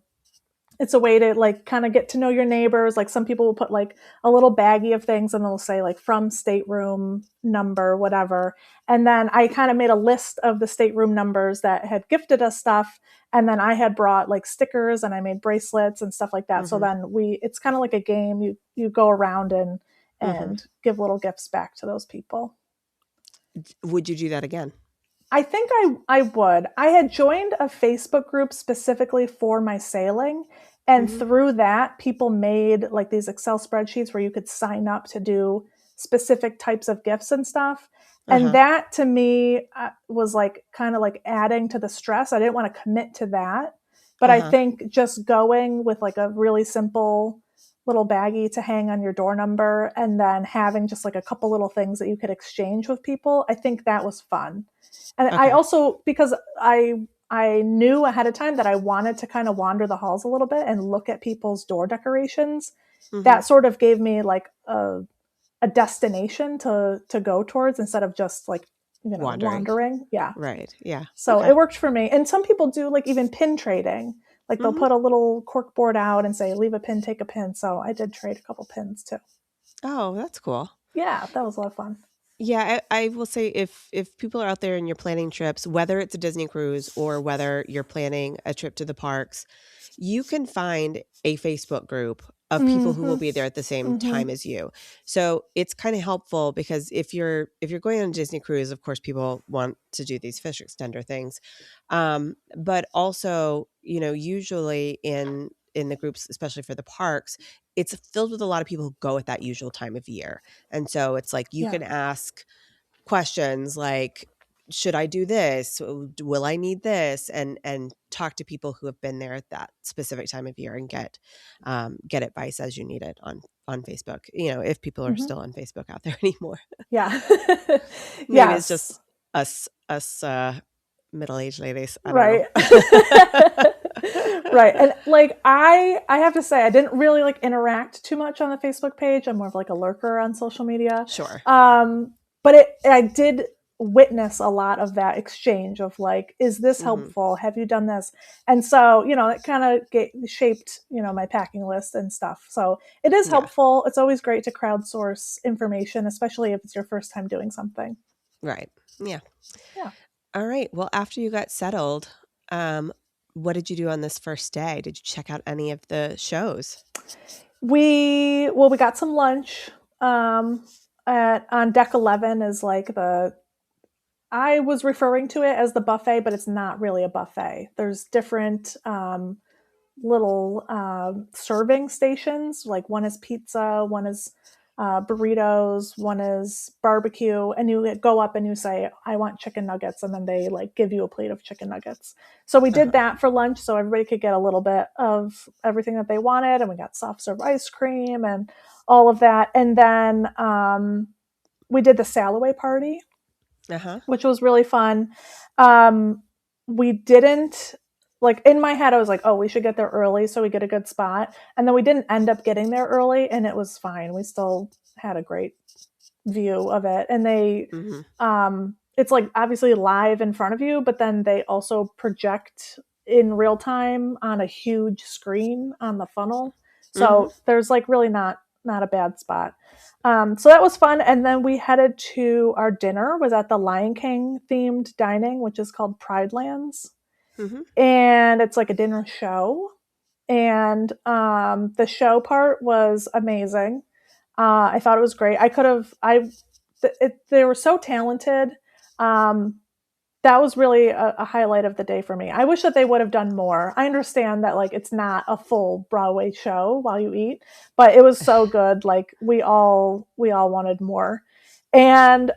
it's a way to like kind of get to know your neighbors. Like some people will put like a little baggie of things and they'll say like from stateroom number, whatever. And then I kind of made a list of the stateroom numbers that had gifted us stuff. And then I had brought like stickers and I made bracelets and stuff like that. So Mm-hmm. then it's kind of like a game. You go around and Mm-hmm. give little gifts back to those people. Would you do that again? I think I would. I had joined a Facebook group specifically for my sailing. And Mm-hmm. through that, people made like these Excel spreadsheets where you could sign up to do specific types of gifts and stuff. And that to me was like kind of like adding to the stress. I didn't want to commit to that. But I think just going with like a really simple little baggie to hang on your door number and then having just like a couple little things that you could exchange with people, I think that was fun. And I Okay. also, because I knew ahead of time that I wanted to kind of wander the halls a little bit and look at people's door decorations, Mm-hmm. that sort of gave me like a destination to go towards instead of just like, Wandering. wandering. Yeah. Right. Yeah. So Okay. it worked for me. And some people do like even pin trading. Like they'll Mm-hmm. put a little cork board out and say, leave a pin, take a pin. So I did trade a couple pins too. Oh, that's cool. Yeah, that was a lot of fun. Yeah, I will say if people are out there and you're planning trips, whether it's a Disney cruise or whether you're planning a trip to the parks, you can find a Facebook group of people who will Mm-hmm. be there at the same Mm-hmm. time as you. So it's kind of helpful because if you're going on a Disney cruise, of course, people want to do these fish extender things, but also, usually in the groups, especially for the parks, it's filled with a lot of people who go at that usual time of year. And so it's like you Yeah. can ask questions like, should I do this? Will I need this? And talk to people who have been there at that specific time of year and get advice as you need it on Facebook. If people are Mm-hmm. still on Facebook out there anymore. Yeah. Maybe it's Yes. just us middle-aged ladies. I don't Right. know. Right. And like I have to say I didn't really like interact too much on the Facebook page. I'm more of like a lurker on social media. Sure. But I did witness a lot of that exchange of like, is this Hmm. helpful? Have you done this? And so, it kind of shaped, my packing list and stuff. So it is Yeah. helpful. It's always great to crowdsource information, especially if it's your first time doing something. Right. Yeah. Yeah. All right. Well, after you got settled, what did you do on this first day? Did you check out any of the shows? We got some lunch. On deck 11 is like I was referring to it as the buffet, but it's not really a buffet. There's different little serving stations. Like one is pizza, one is burritos, one is barbecue, and you go up and you say, I want chicken nuggets, and then they like give you a plate of chicken nuggets. So we did Uh-huh. that for lunch so everybody could get a little bit of everything that they wanted, and we got soft serve ice cream and all of that. And then we did the Salloway party, Uh-huh. which was really fun. We didn't like in my head, I was like, oh, we should get there early so we get a good spot. And then we didn't end up getting there early, and it was fine. We still had a great view of it. And Mm-hmm. it's like obviously live in front of you, but then they also project in real time on a huge screen on the funnel. Mm-hmm. So there's like really not a bad spot. So that was fun. And then we headed to our dinner was at the Lion King themed dining, which is called Pride Lands. Mm-hmm. And it's like a dinner show. And the show part was amazing. I thought it was great. They were so talented. That was really a highlight of the day for me. I wish that they would have done more. I understand that like it's not a full Broadway show while you eat, but it was so good. Like we all wanted more. And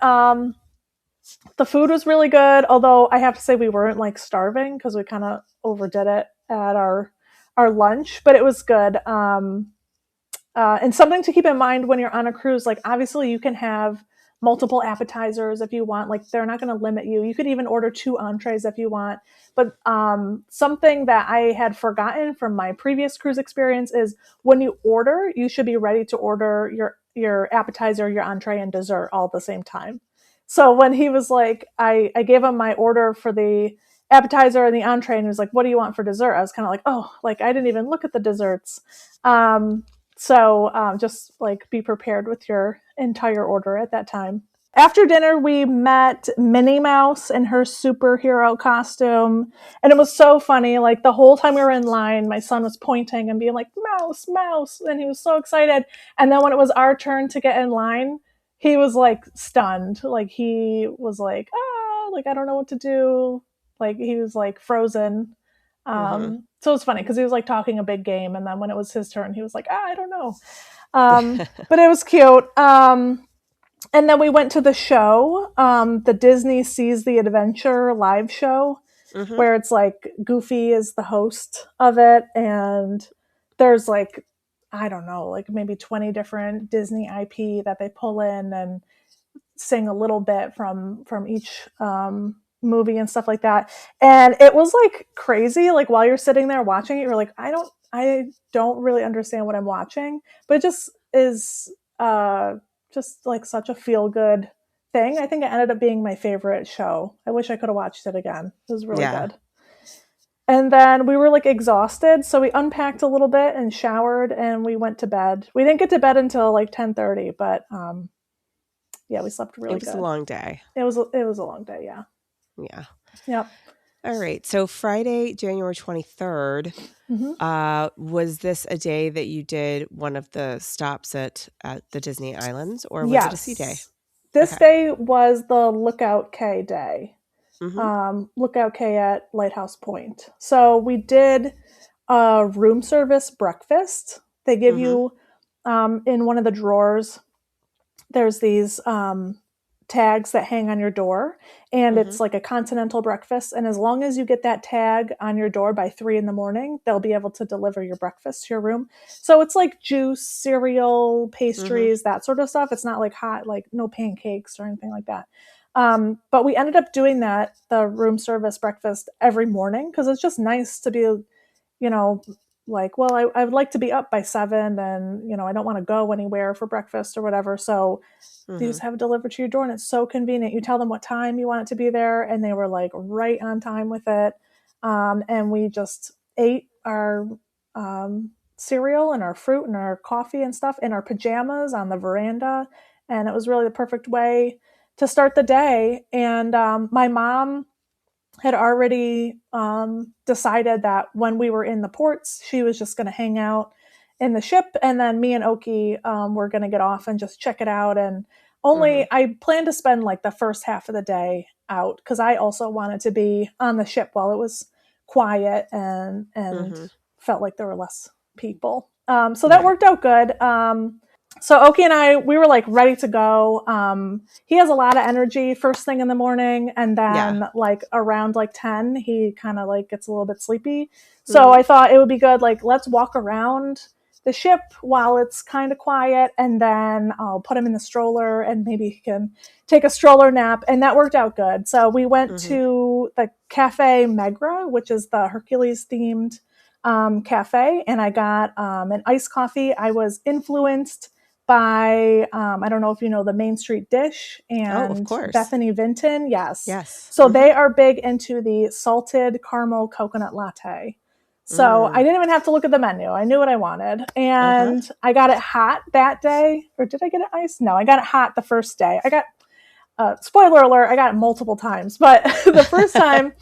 the food was really good, although I have to say we weren't like starving because we kind of overdid it at our our lunch, but it was good. And something to keep in mind when you're on a cruise, like obviously you can have multiple appetizers if you want. Like they're not going to limit you. You could even order 2 entrees if you want. But something that I had forgotten from my previous cruise experience is when you order, you should be ready to order your appetizer, your entree, and dessert all at the same time. So when he was like, I gave him my order for the appetizer and the entree, and he was like, "What do you want for dessert?" I was kind of like, "Oh, like I didn't even look at the desserts." So just like be prepared with your entire order at that time. After dinner, we met Minnie Mouse in her superhero costume. And it was so funny. Like the whole time we were in line, my son was pointing and being like, "Mouse, mouse." And he was so excited. And then when it was our turn to get in line, he was like stunned. Like he was like, like I don't know what to do. Like he was like frozen. Mm-hmm. So it was funny because he was like talking a big game. And then when it was his turn, he was like, I don't know. But it was cute. And then we went to the show, the Disney Sees the Adventure live show, Mm-hmm. where it's like Goofy is the host of it. And there's like, I don't know, like maybe 20 different Disney IP that they pull in and sing a little bit from each movie and stuff like that. And it was like crazy. Like while you're sitting there watching it, you're like, I don't really understand what I'm watching, but it just is just like such a feel good thing. I think it ended up being my favorite show. I wish I could have watched it again. It was really Yeah. good. And then we were like exhausted, so we unpacked a little bit and showered, and we went to bed. We didn't get to bed until like 10:30, but yeah, we slept It really was a good. long day. It was a long day, yeah. Yeah. Yep. All right. So Friday, January 23rd, Hmm. was this a day that you did one of the stops at the Disney Islands, or was it a sea day? Yes. This Okay. day was the Lookout Cay day. Mm-hmm. Lookout Cay at Lighthouse Point. So we did a room service breakfast. They give Mm-hmm. you in one of the drawers, there's these tags that hang on your door, and Mm-hmm. it's like a continental breakfast. And as long as you get that tag on your door by 3 a.m, they'll be able to deliver your breakfast to your room. So it's like juice, cereal, Mm-hmm. pastries, that sort of stuff. It's not like hot, like no pancakes or anything like that. But we ended up doing that, the room service breakfast, every morning because it's just nice to be, like, well, I would like to be up by 7, and I don't want to go anywhere for breakfast or whatever. So they Mm-hmm. just have it delivered to your door, and it's so convenient. You tell them what time you want it to be there, and they were like right on time with it. And we just ate our cereal and our fruit and our coffee and stuff in our pajamas on the veranda, and it was really the perfect way to start the day. And my mom had already decided that when we were in the ports, she was just going to hang out in the ship, and then me and Oki were going to get off and just check it out. And Mm-hmm. I planned to spend like the first half of the day out because I also wanted to be on the ship while it was quiet and Mm-hmm. felt like there were less people. So that Right. worked out good. So Oki and I, we were like ready to go. He has a lot of energy first thing in the morning, and Yeah. then like around like 10, he kind of like gets a little bit sleepy. So Mm-hmm. I thought it would be good, like let's walk around the ship while it's kind of quiet, and then I'll put him in the stroller and maybe he can take a stroller nap. And that worked out good. So we went Mm-hmm. to the Cafe Megra, which is the Hercules themed cafe, and I got an iced coffee. I was influenced by I don't know if you know the Main Street Dish Oh, of and course. Bethany Vinton. Yes. Yes. So Mm-hmm. they are big into the salted caramel coconut latte. So I Mm. didn't even have to look at the menu. I knew what I wanted. Uh-huh. And I got it hot that day. Or did I get it iced? No, I got it hot the first day. I got, spoiler alert, I got it multiple times. But the first time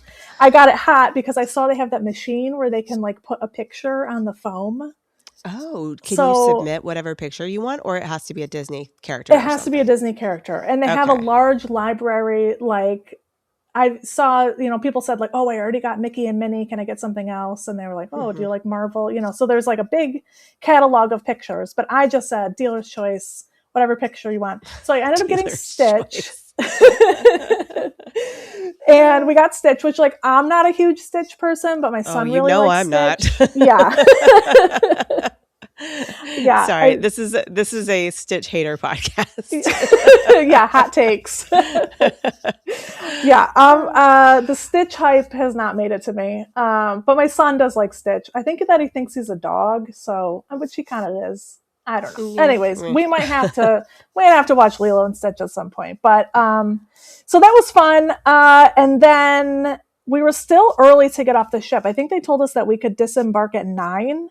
I got it hot because I saw they have that machine where they can like put a picture on the foam. Oh, can you So submit whatever picture you want, or it has to be a Disney character it or has to be a something? Disney character. And they have a Okay. large library. Like I saw, people said like, oh, I already got Mickey and Minnie. Can I get something else? And they were like, oh, do Mm-hmm. you like Marvel? So there's like a big catalog of pictures. But I just said dealer's choice, whatever picture you want. So I ended up getting Dealer's Stitch. choice. And we got Stitch, which like I'm not a huge Stitch person, but my son really likes I'm Stitch. not. Yeah. Yeah. Sorry, this is a Stitch hater podcast. Yeah, hot takes. Yeah. The Stitch hype has not made it to me. But my son does like Stitch. I think that he thinks he's a dog, so which he kind of is. I don't know. Yeah. Anyways, we might have to watch Lilo and Stitch at some point. But so that was fun. And then we were still early to get off the ship. I think they told us that we could disembark at 9.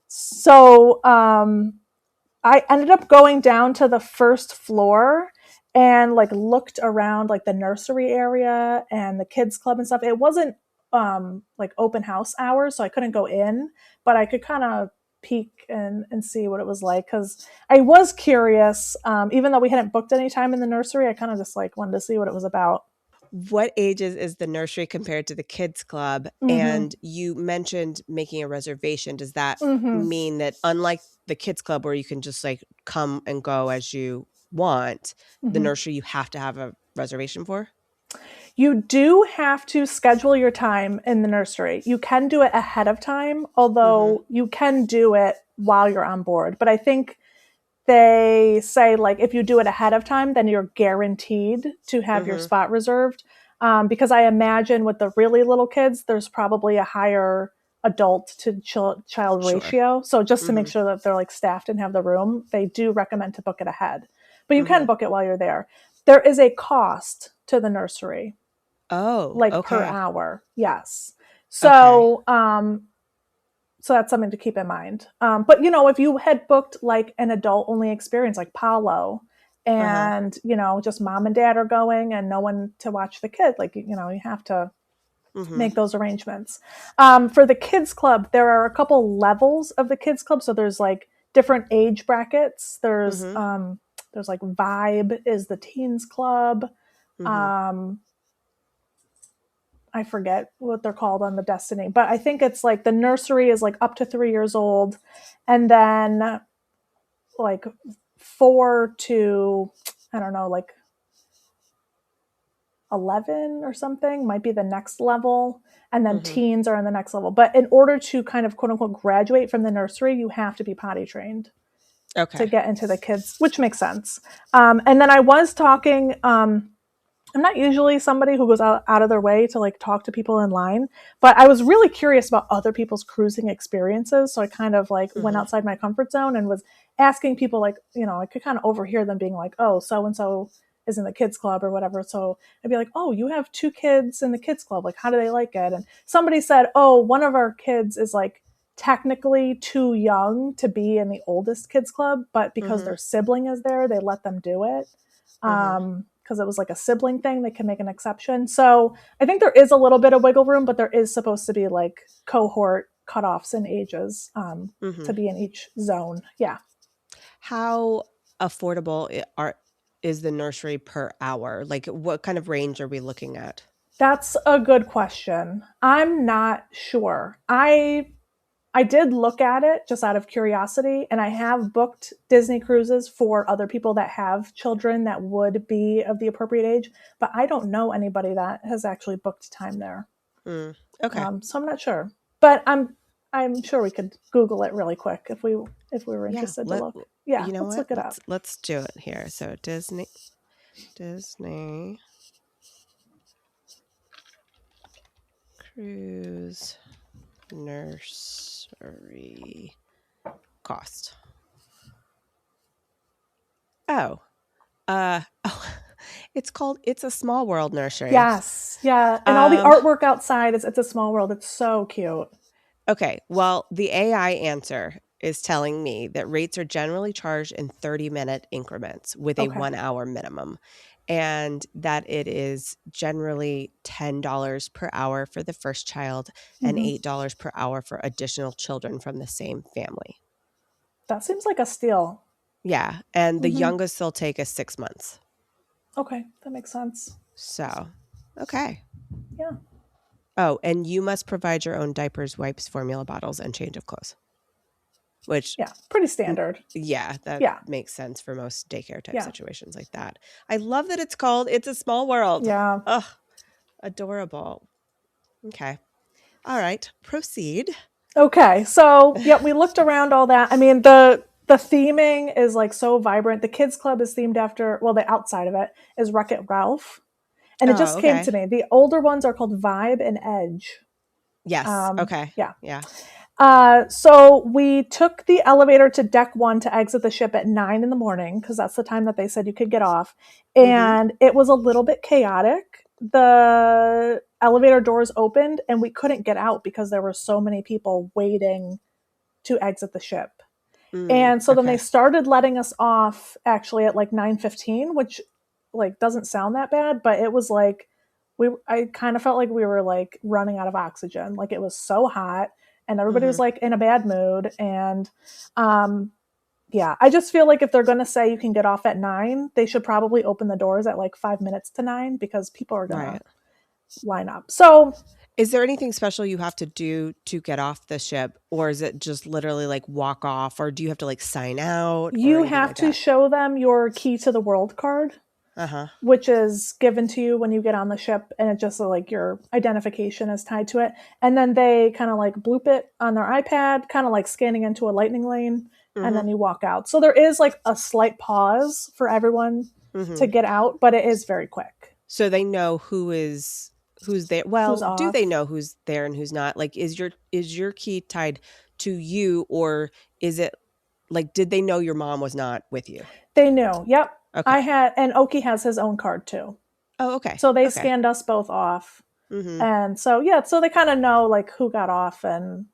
So I ended up going down to the first floor and like looked around like the nursery area and the kids club and stuff. It wasn't like open house hours, so I couldn't go in, but I could kind of peek and see what it was like, because I was curious. Even though we hadn't booked any time in the nursery, I kind of just like wanted to see what it was about. What ages is the nursery compared to the kids club? Mm-hmm. And you mentioned making a reservation. Does that Mm-hmm. mean that unlike the kids club where you can just like come and go as you want, the Mm-hmm. nursery you have to have a reservation for? You do have to schedule your time in the nursery. You can do it ahead of time, although you can do it while you're on board. But I think they say like if you do it ahead of time, then you're guaranteed to have your spot reserved. Because I imagine with the really little kids, there's probably a higher adult to child ratio. So just to make sure that they're like staffed and have the room, they do recommend to book it ahead. But you can book it while you're there. There is a cost to the nursery. Oh, like okay. per hour. Yes. So, so that's something to keep in mind. But you know, if you had booked like an adult only experience, like Palo, and you know, just mom and dad are going and no one to watch the kid, like, you know, you have to make those arrangements. For the kids club, there are a couple levels of the kids club. So there's like different age brackets. There's like Vibe is the teens club. I forget what they're called on the Destiny, but I think it's like the nursery is like up to 3 years old, and then like 4 to, I don't know, like 11 or something might be the next level, and then teens are in the next level. But in order to kind of quote unquote graduate from the nursery, you have to be potty trained to get into the kids, which makes sense. And then I was talking. I'm not usually somebody who goes out of their way to like talk to people in line, but I was really curious about other people's cruising experiences. So I kind of like went outside my comfort zone and was asking people, like, you know, I could kind of overhear them being like, oh, so-and-so is in the kids club or whatever. So I'd be like, oh, you have 2 kids in the kids club. Like, how do they like it? And somebody said, oh, one of our kids is like technically too young to be in the oldest kids club, but because their sibling is there, they let them do it. Because it was like a sibling thing, they can make an exception. So I think there is a little bit of wiggle room, but there is supposed to be like cohort cutoffs in ages to be in each zone. Yeah. How affordable is the nursery per hour? Like, what kind of range are we looking at? That's a good question. I'm not sure. I did look at it just out of curiosity, and I have booked Disney cruises for other people that have children that would be of the appropriate age, but I don't know anybody that has actually booked time there. Okay. So I'm not sure, but I'm sure we could Google it really quick if we were interested to look. Yeah, you know let's look it up. Let's do it here. So Disney cruise nursery cost. It's a Small World nursery. Yes. Yeah. And all the artwork outside It's a Small World. It's so cute. Okay. Well, the AI answer is telling me that rates are generally charged in 30-minute increments with a 1 hour minimum, and that it is generally $10 per hour for the first child and $8 per hour for additional children from the same family. That seems like a steal. Yeah. And the youngest they'll take is 6 months. Okay. That makes sense. So, okay. Yeah. Oh, and you must provide your own diapers, wipes, formula bottles, and change of clothes. Which, yeah, pretty standard. Yeah, that makes sense for most daycare type situations like that. I love that it's a Small World. Yeah. Ugh, Adorable. Okay. All right. Proceed. Okay, so yeah, we looked around all that. I mean, the theming is like so vibrant. The kids club is themed after, well, the outside of it is Wreck-It Ralph, and it Oh, just came to okay. me. The older ones are called Vibe and Edge. Yes. Okay. Yeah. Yeah. So we took the elevator to deck 1 to exit the ship at 9 in the morning because that's the time that they said you could get off, Mm-hmm. and it was a little bit chaotic. The elevator doors opened and we couldn't get out because there were so many people waiting to exit the ship. And so then they Okay. started letting us off actually at like 9:15, which like doesn't sound that bad, but it was like I kind of felt like we were like running out of oxygen. Like it was so hot and everybody Mm-hmm. was like in a bad mood. And yeah, I just feel like if they're going to say you can get off at 9, they should probably open the doors at like 5 minutes to 9 because people are going to Right. line up. So Is there anything special you have to do to get off the ship, or is it just literally like walk off, or do you have to like sign out or you anything have like to that? show them your key to the world card, Uh-huh. which is given to you when you get on the ship, and it just like your identification is tied to it, and then they kind of like bloop it on their iPad, kind of like scanning into a lightning lane, and Mm-hmm. then you walk out. So there is like a slight pause for everyone to Mm-hmm. get out, but it is very quick. So they know who's there. Who's Well, do they off? know who's there and who's not? Like is your key tied to you, or is it like did they know your mom was not with you? They knew. Yep. Okay. I had, and Oki has his own card too. Oh, okay. So they Okay. scanned us both off. Mm-hmm. And so, yeah, so they kind of know like who got off, and,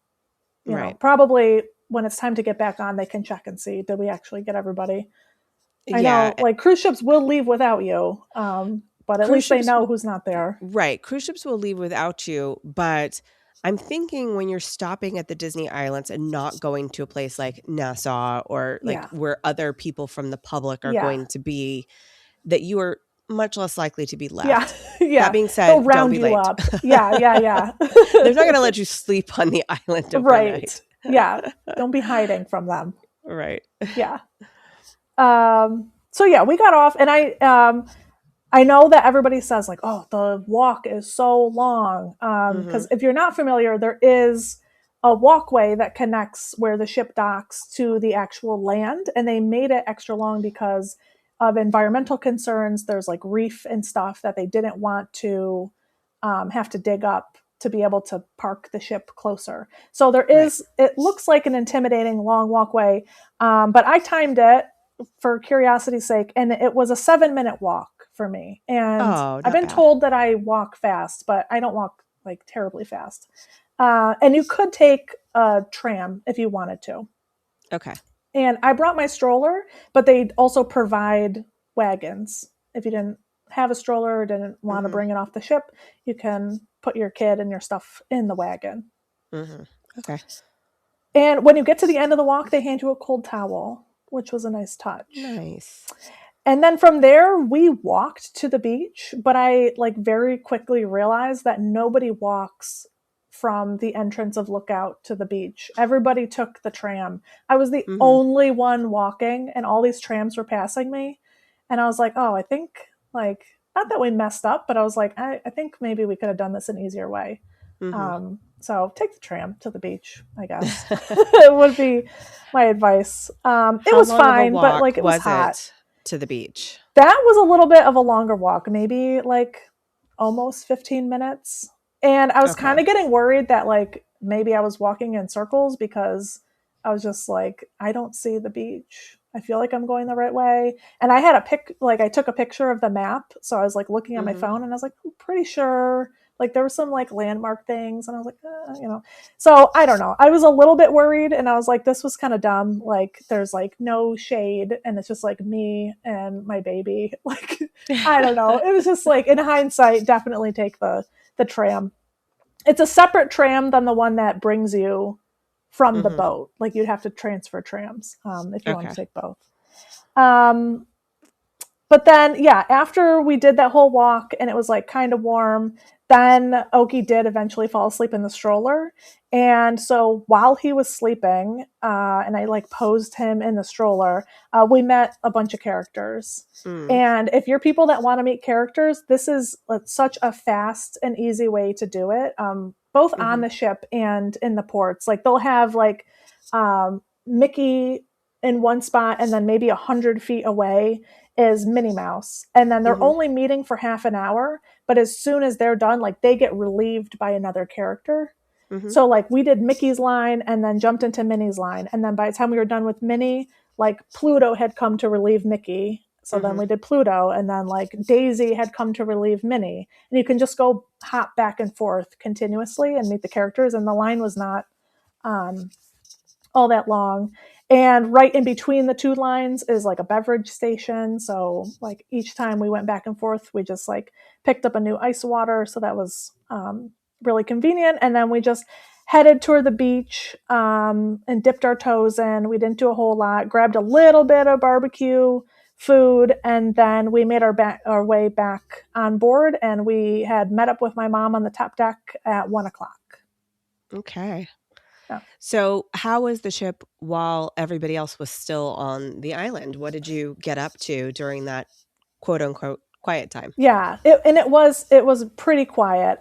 Right. probably when it's time to get back on, they can check and see, did we actually get everybody? I Yeah. know like cruise ships will leave without you. But at Cruise least they ships know who's not there. Right. Cruise ships will leave without you, but I'm thinking when you're stopping at the Disney Islands and not going to a place like Nassau or like Yeah. where other people from the public are Yeah. going to be, that you are much less likely to be Yeah. left. That Yeah. being They'll said, don't round be you late. up. Yeah. Yeah. Yeah. They're not going to let you sleep on the island overnight. Right. Yeah. Don't be hiding from them. Right. Yeah. So yeah, we got off, and I know that everybody says like, oh, the walk is so long. Mm-hmm. Because if you're not familiar, there is a walkway that connects where the ship docks to the actual land, and they made it extra long because of environmental concerns. There's like reef and stuff that they didn't want to have to dig up to be able to park the ship closer. So there Right. is, it looks like an intimidating long walkway, but I timed it for curiosity's sake, and it was a 7-minute walk for me. And Oh, I've not been bad. told that I walk fast, but I don't walk like terribly fast. And you could take a tram if you wanted to. Okay. And I brought my stroller, but they also provide wagons. If you didn't have a stroller or didn't want to Mm-hmm. bring it off the ship, you can put your kid and your stuff in the wagon. Mm-hmm. Okay. And when you get to the end of the walk, they hand you a cold towel, which was a nice touch. Nice. And then from there, we walked to the beach, but I like very quickly realized that nobody walks from the entrance of Lookout to the beach. Everybody took the tram. I was the Mm-hmm. only one walking, and all these trams were passing me. And I was like, oh, I think like, not that we messed up, but I was like, I think maybe we could have done this an easier way. Mm-hmm. So take the tram to the beach, I guess. It would be my advice. It How was long of a fine, but walk like it was was hot. it to the beach? That was a little bit of a longer walk, maybe like almost 15 minutes. And I was kind Okay. of getting worried that like maybe I was walking in circles because I was just like, I don't see the beach. I feel like I'm going the right way. And I had I took a picture of the map. So I was like looking at my Mm-hmm. phone, and I was like, I'm pretty sure like there were some like landmark things. And I was like, So I don't know. I was a little bit worried, and I was like, this was kind of dumb. Like there's like no shade, and it's just like me and my baby. Like, I don't know. It was just like, in hindsight, definitely take the tram. It's a separate tram than the one that brings you from the Mm-hmm. boat. Like you'd have to transfer trams if you want to Okay. take both. Um, But then, yeah, after we did that whole walk and it was like kind of warm, then Okie did eventually fall asleep in the stroller. And so while he was sleeping, and I like posed him in the stroller, we met a bunch of characters. Mm. And if you're people that want to meet characters, this is such a fast and easy way to do it, both on Mm-hmm. the ship and in the ports. Like they'll have like Mickey in one spot, and then maybe 100 feet away is Minnie Mouse. And then they're Mm-hmm. only meeting for half an hour. But as soon as they're done, like they get relieved by another character. Mm-hmm. So like we did Mickey's line and then jumped into Minnie's line. And then by the time we were done with Minnie, like Pluto had come to relieve Mickey. So then Mm-hmm. we did Pluto, and then like Daisy had come to relieve Minnie. And you can just go hop back and forth continuously and meet the characters. And the line was not all that long. And right in between the two lines is like a beverage station. So like each time we went back and forth, we just like picked up a new ice water. So that was really convenient. And then we just headed toward the beach and dipped our toes in. We didn't do a whole lot, grabbed a little bit of barbecue food, and then we made our way back on board, and we had met up with my mom on the top deck at 1 o'clock. Okay. Yeah. So how was the ship while everybody else was still on the island? What did you get up to during that quote unquote quiet time? Yeah, it was pretty quiet.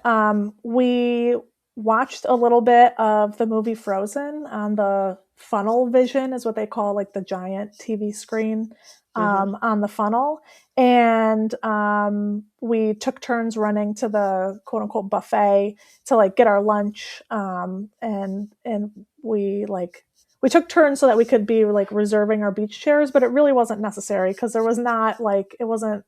We watched a little bit of the movie Frozen on the funnel vision, is what they call like the giant TV screen Mm-hmm. on the funnel, and we took turns running to the quote unquote buffet to like get our lunch, and we took turns so that we could be like reserving our beach chairs, but it really wasn't necessary because there was not like it wasn't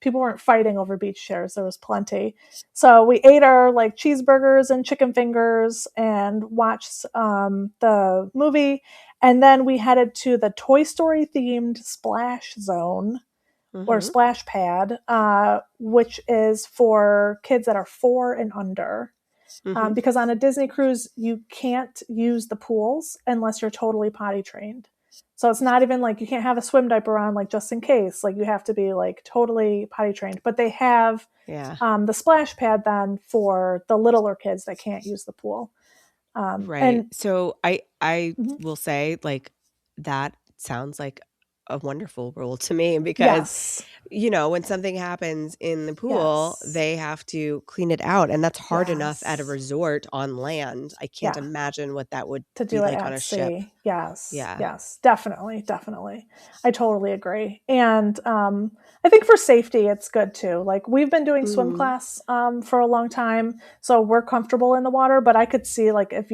people weren't fighting over beach chairs. There was plenty. So we ate our like cheeseburgers and chicken fingers and watched the movie. And then we headed to the Toy Story themed splash zone or Mm-hmm. splash pad, which is for kids that are 4 and under. Mm-hmm. Because on a Disney cruise, you can't use the pools unless you're totally potty trained. So it's not even like you can't have a swim diaper on, like just in case. Like you have to be like totally potty trained. But they have Yeah. the splash pad then for the littler kids that can't use the pool. Right. And So I mhm, will say like that sounds like a wonderful rule to me because yes, when something happens in the pool, yes, they have to clean it out and that's hard enough at a yes, resort on land. I can't yeah. imagine what that would To be do it like on at a ship. sea. Yes, Yeah. yes, definitely, definitely. I totally agree. And I think for safety, it's good too. Like we've been doing swim Mhm. class for a long time, so we're comfortable in the water. But I could see like if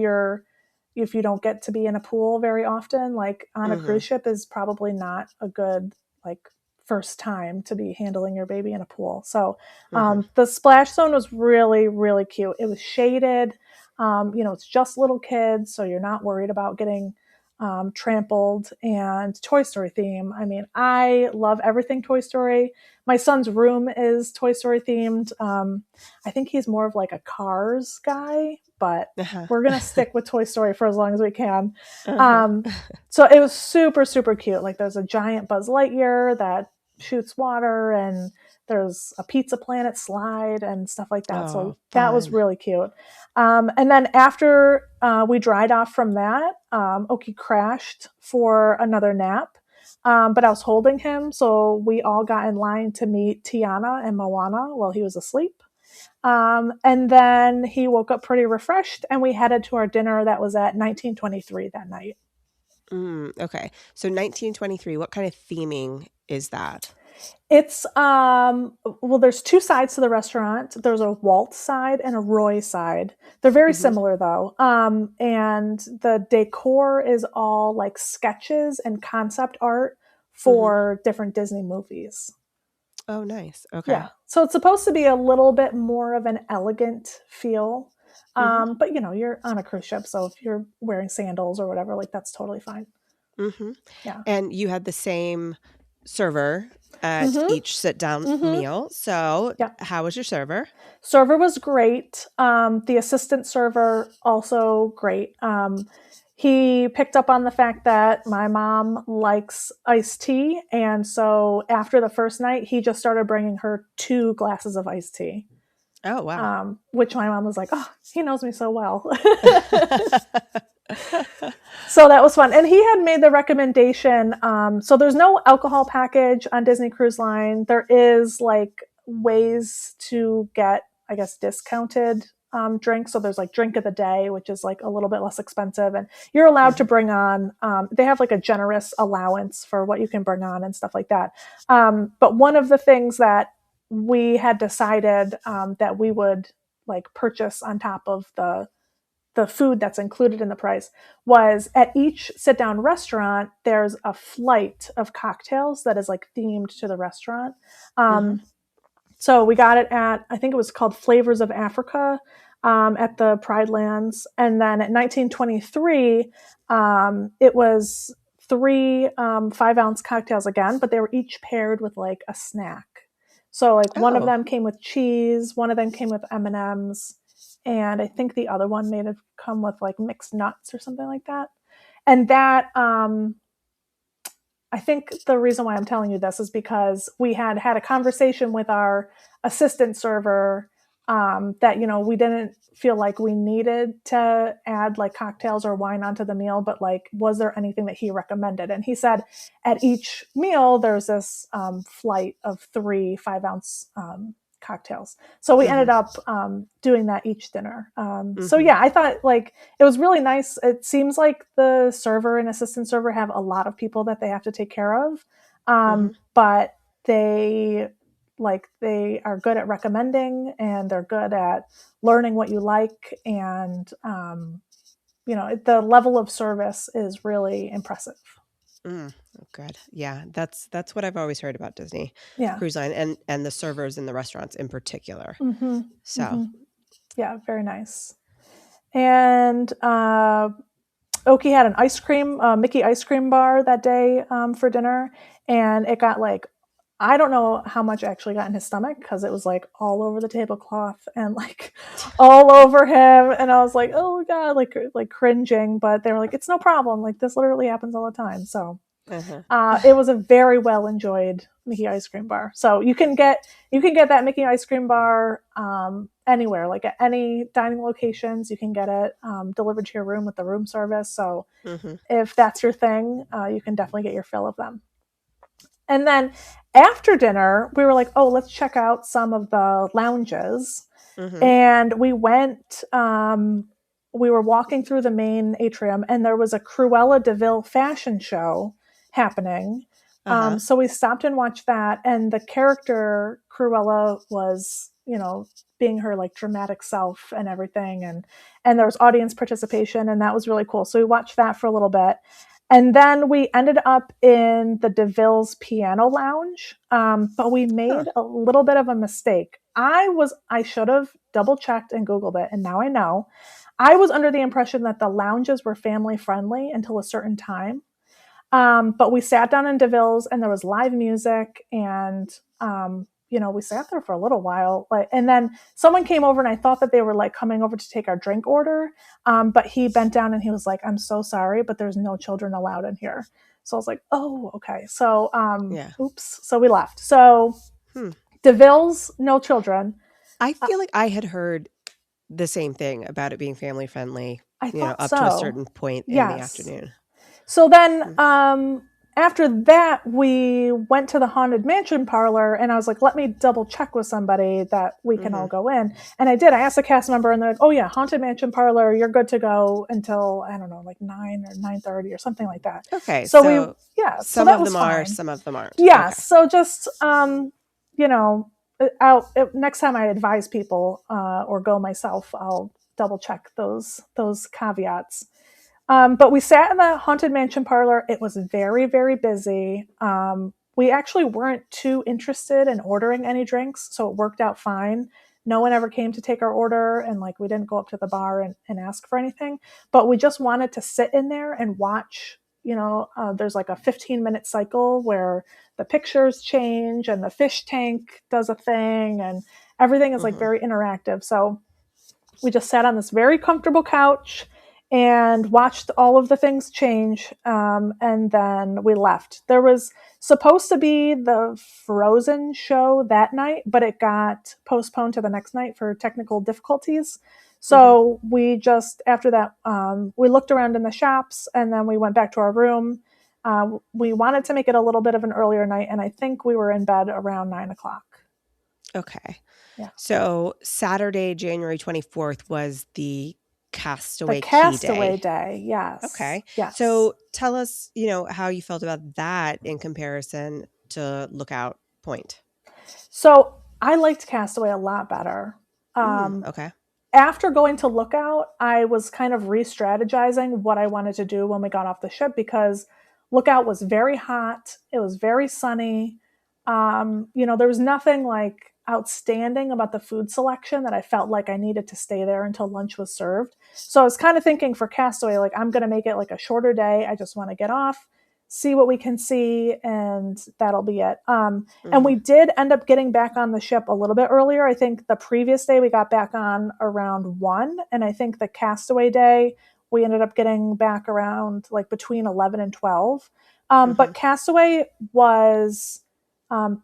you don't get to be in a pool very often, like on a Mhm. cruise ship is probably not a good like first time to be handling your baby in a pool. So Mhm. the splash zone was really, really cute. It was shaded. It's just little kids, so you're not worried about getting trampled. And Toy Story theme. I mean, I love everything Toy Story. My son's room is Toy Story themed. I think he's more of like a Cars guy, but Uh-huh. we're gonna stick with Toy Story for as long as we can. Uh-huh. Um, so it was super, super cute. Like there's a giant Buzz Lightyear that shoots water, and there's a Pizza Planet slide and stuff like that. Oh, So that was fun. really cute. And then after we dried off from that, Oki crashed for another nap. But I was holding him, so we all got in line to meet Tiana and Moana while he was asleep. And then he woke up pretty refreshed, and we headed to our dinner that was at 1923 that night. Okay. So 1923, what kind of theming is that? It's well, there's two sides to the restaurant. There's a Walt side and a Roy side. They're very Mhm. similar though. And the decor is all like sketches and concept art Mhm. for different Disney movies. Oh, nice. Okay. Yeah. So it's supposed to be a little bit more of an elegant feel. Mhm. But you're on a cruise ship, so if you're wearing sandals or whatever, like that's totally fine. Mhm. Yeah. And you had the same server at Mm-hmm. each sit down Mm-hmm. meal. So, Yeah. how was your server? Server was great. The assistant server also great. he picked up on the fact that my mom likes iced tea. And so after the first night, he just started bringing her 2 glasses of iced tea. Oh, wow. Which my mom was like, oh, he knows me so well. So that was fun. And he had made the recommendation. So there's no alcohol package on Disney Cruise Line. There is like ways to get, I guess, discounted drinks. So there's like drink of the day, which is like a little bit less expensive. And you're allowed to bring on, they have like a generous allowance for what you can bring on and stuff like that. But one of the things that we had decided that we would like purchase on top of the food that's included in the price was at each sit down restaurant, there's a flight of cocktails that is like themed to the restaurant. So we got it at, I think it was called Flavors of Africa at the Pride Lands. And then at 1923, it was 3 5-ounce cocktails again, but they were each paired with like a snack. So like one of them came with cheese, one of them came with M&Ms, and I think the other one may have come with like mixed nuts or something like that. And that, I think the reason why I'm telling you this is because we had a conversation with our assistant server that, you know, we didn't feel like we needed to add like cocktails or wine onto the meal, but like, was there anything that he recommended? And he said at each meal, there's this flight of 3 5-ounce cocktails. So we ended up doing that each dinner. So yeah, I thought like it was really nice. It seems like the server and assistant server have a lot of people that they have to take care of. But they are good at recommending, and they're good at learning what you like. And, you know, the level of service is really impressive. Oh, good. Yeah, that's what I've always heard about Disney Yeah. Cruise Line and the servers in the restaurants in particular. So yeah, very nice. And Oakie had an ice cream, Mickey ice cream bar that day for dinner, and it got like, I don't know how much actually got in his stomach because it was like all over the tablecloth and like all over him. And I was like, oh God, like cringing, but they were like, it's no problem. Like this literally happens all the time. So it was a very well enjoyed Mickey ice cream bar. So you can get that Mickey ice cream bar anywhere, like at any dining locations. You can get it delivered to your room with the room service. So if that's your thing, you can definitely get your fill of them. And then after dinner, we were like, oh, let's check out some of the lounges. And we went, we were walking through the main atrium, and there was a Cruella de Vil fashion show happening. So we stopped and watched that. And the character Cruella was, you know, being her like dramatic self and everything. And there was audience participation, and that was really cool. So we watched that for a little bit. And then we ended up in the DeVille's piano lounge, but we made a little bit of a mistake. I should have double checked and Googled it, and now I know. I was under the impression that the lounges were family friendly until a certain time. But we sat down in DeVille's, and there was live music, and you know, we sat there for a little while, and then someone came over, and I thought that they were like coming over to take our drink order. But he bent down and he was like, I'm so sorry, but there's no children allowed in here. So I was like, oh, okay. So, oops. So we left. So DeVille's, no children. I feel like I had heard the same thing about it being family friendly, I thought up so. to a certain point in the afternoon. So then, after that, we went to the Haunted Mansion parlor, and I was like, let me double check with somebody that we can all go in. And I did. I asked a cast member, and they're like, oh yeah, Haunted Mansion parlor, you're good to go until, I don't know, like 9 or 9:30 or something like that. Okay. So some so that of was them fine. are, some of them aren't. Yeah. Okay. So just, you know, next time I advise people or go myself, I'll double check those caveats. But we sat in the Haunted Mansion parlor. It was very, very busy. We actually weren't too interested in ordering any drinks, so it worked out fine. No one ever came to take our order, and like we didn't go up to the bar and ask for anything. But we just wanted to sit in there and watch. You know, there's like a 15-minute cycle where the pictures change and the fish tank does a thing, and everything is like very interactive. So we just sat on this very comfortable couch. and watched all of the things change. And then we left. There was supposed to be the Frozen show that night, but it got postponed to the next night for technical difficulties. Mhm. So we just, after that, we looked around in the shops and then we went back to our room. We wanted to make it a little bit of an earlier night, and I think we were in bed around 9 o'clock. Okay. Yeah. So Saturday, January 24th was the The Castaway Key Castaway Day. Day. Yes. Okay. Yes. So tell us, how you felt about that in comparison to Lookout Point. So I liked Castaway a lot better. Okay. After going to Lookout, I was kind of re-strategizing what I wanted to do when we got off the ship, because Lookout was very hot. It was very sunny. There was nothing like outstanding about the food selection that I felt like I needed to stay there until lunch was served. So I was kind of thinking for Castaway, like, I'm going to make it like a shorter day. I just want to get off, see what we can see, and that'll be it. And we Mhm. did end up getting back on the ship a little bit earlier. I think the previous day we got back on around 1. And I think the Castaway Day, we ended up getting back around like between 11 and 12. But Mhm. Castaway was,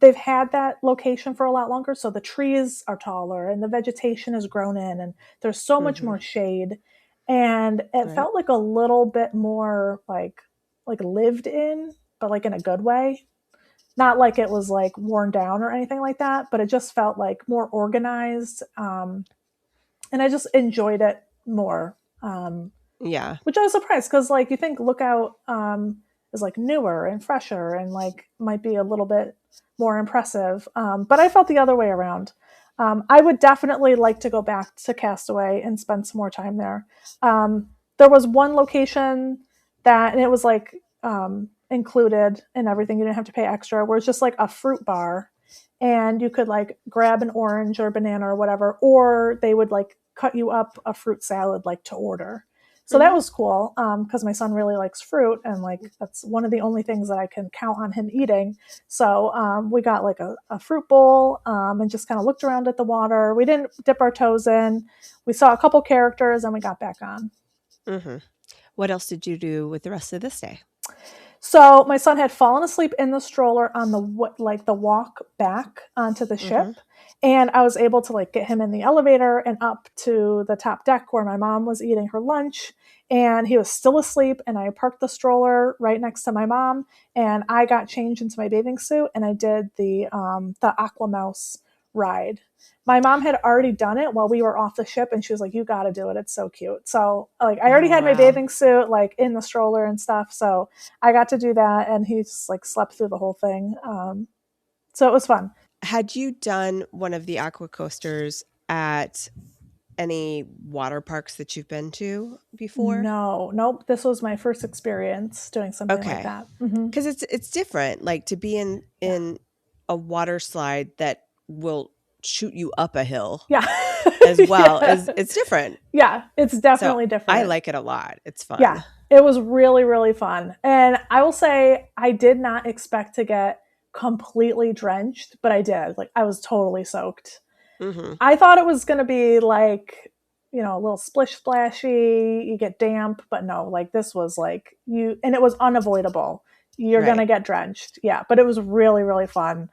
they've had that location for a lot longer. So the trees are taller and the vegetation is grown in, and there's so much more Mhm. shade. And it Right. felt like a little bit more like lived in, but like in a good way. Not like it was like worn down or anything like that, but it just felt like more organized. And I just enjoyed it more. Yeah. Which I was surprised, because like you think Lookout is like newer and fresher and like might be a little bit more impressive. But I felt the other way around. I would definitely like to go back to Castaway and spend some more time there. There was one location and it was like included in everything. You didn't have to pay extra, where it's just like a fruit bar, and you could like grab an orange or banana or whatever, or they would like cut you up a fruit salad like to order. So that Mhm. was cool, because my son really likes fruit, and like that's one of the only things that I can count on him eating. So we got like a fruit bowl, and just kind of looked around at the water. We didn't dip our toes in. We saw a couple characters and we got back on. Mhm. What else did you do with the rest of this day? So my son had fallen asleep in the stroller on the walk back onto the Mhm. ship, and I was able to like get him in the elevator and up to the top deck where my mom was eating her lunch, and he was still asleep, and I parked the stroller right next to my mom, and I got changed into my bathing suit, and I did the Aqua Mouse ride. My mom had already done it while we were off the ship, and she was like, "You got to do it. It's so cute." So like I already Oh, had my wow. bathing suit like in the stroller and stuff, so I got to do that, and he's like slept through the whole thing. So it was fun. Had you done one of the aqua coasters at any water parks that you've been to before? No, nope. This was my first experience doing something like Okay. that. Hmm. Because it's different, like, to be in Yeah. in a water slide that will shoot you up a hill Yeah. as well Yeah. is it's different. Yeah. It's So, definitely I different. like it a lot. It's Yeah. fun. It was really, really fun. And I will say I did not expect to get completely drenched, but I did. Like, I was totally soaked. Mhm. I thought it was going to be like, a little splish splashy, you get damp, but no, like this was like and it was unavoidable. You're going Right. to get drenched. Yeah, but it was really, really fun.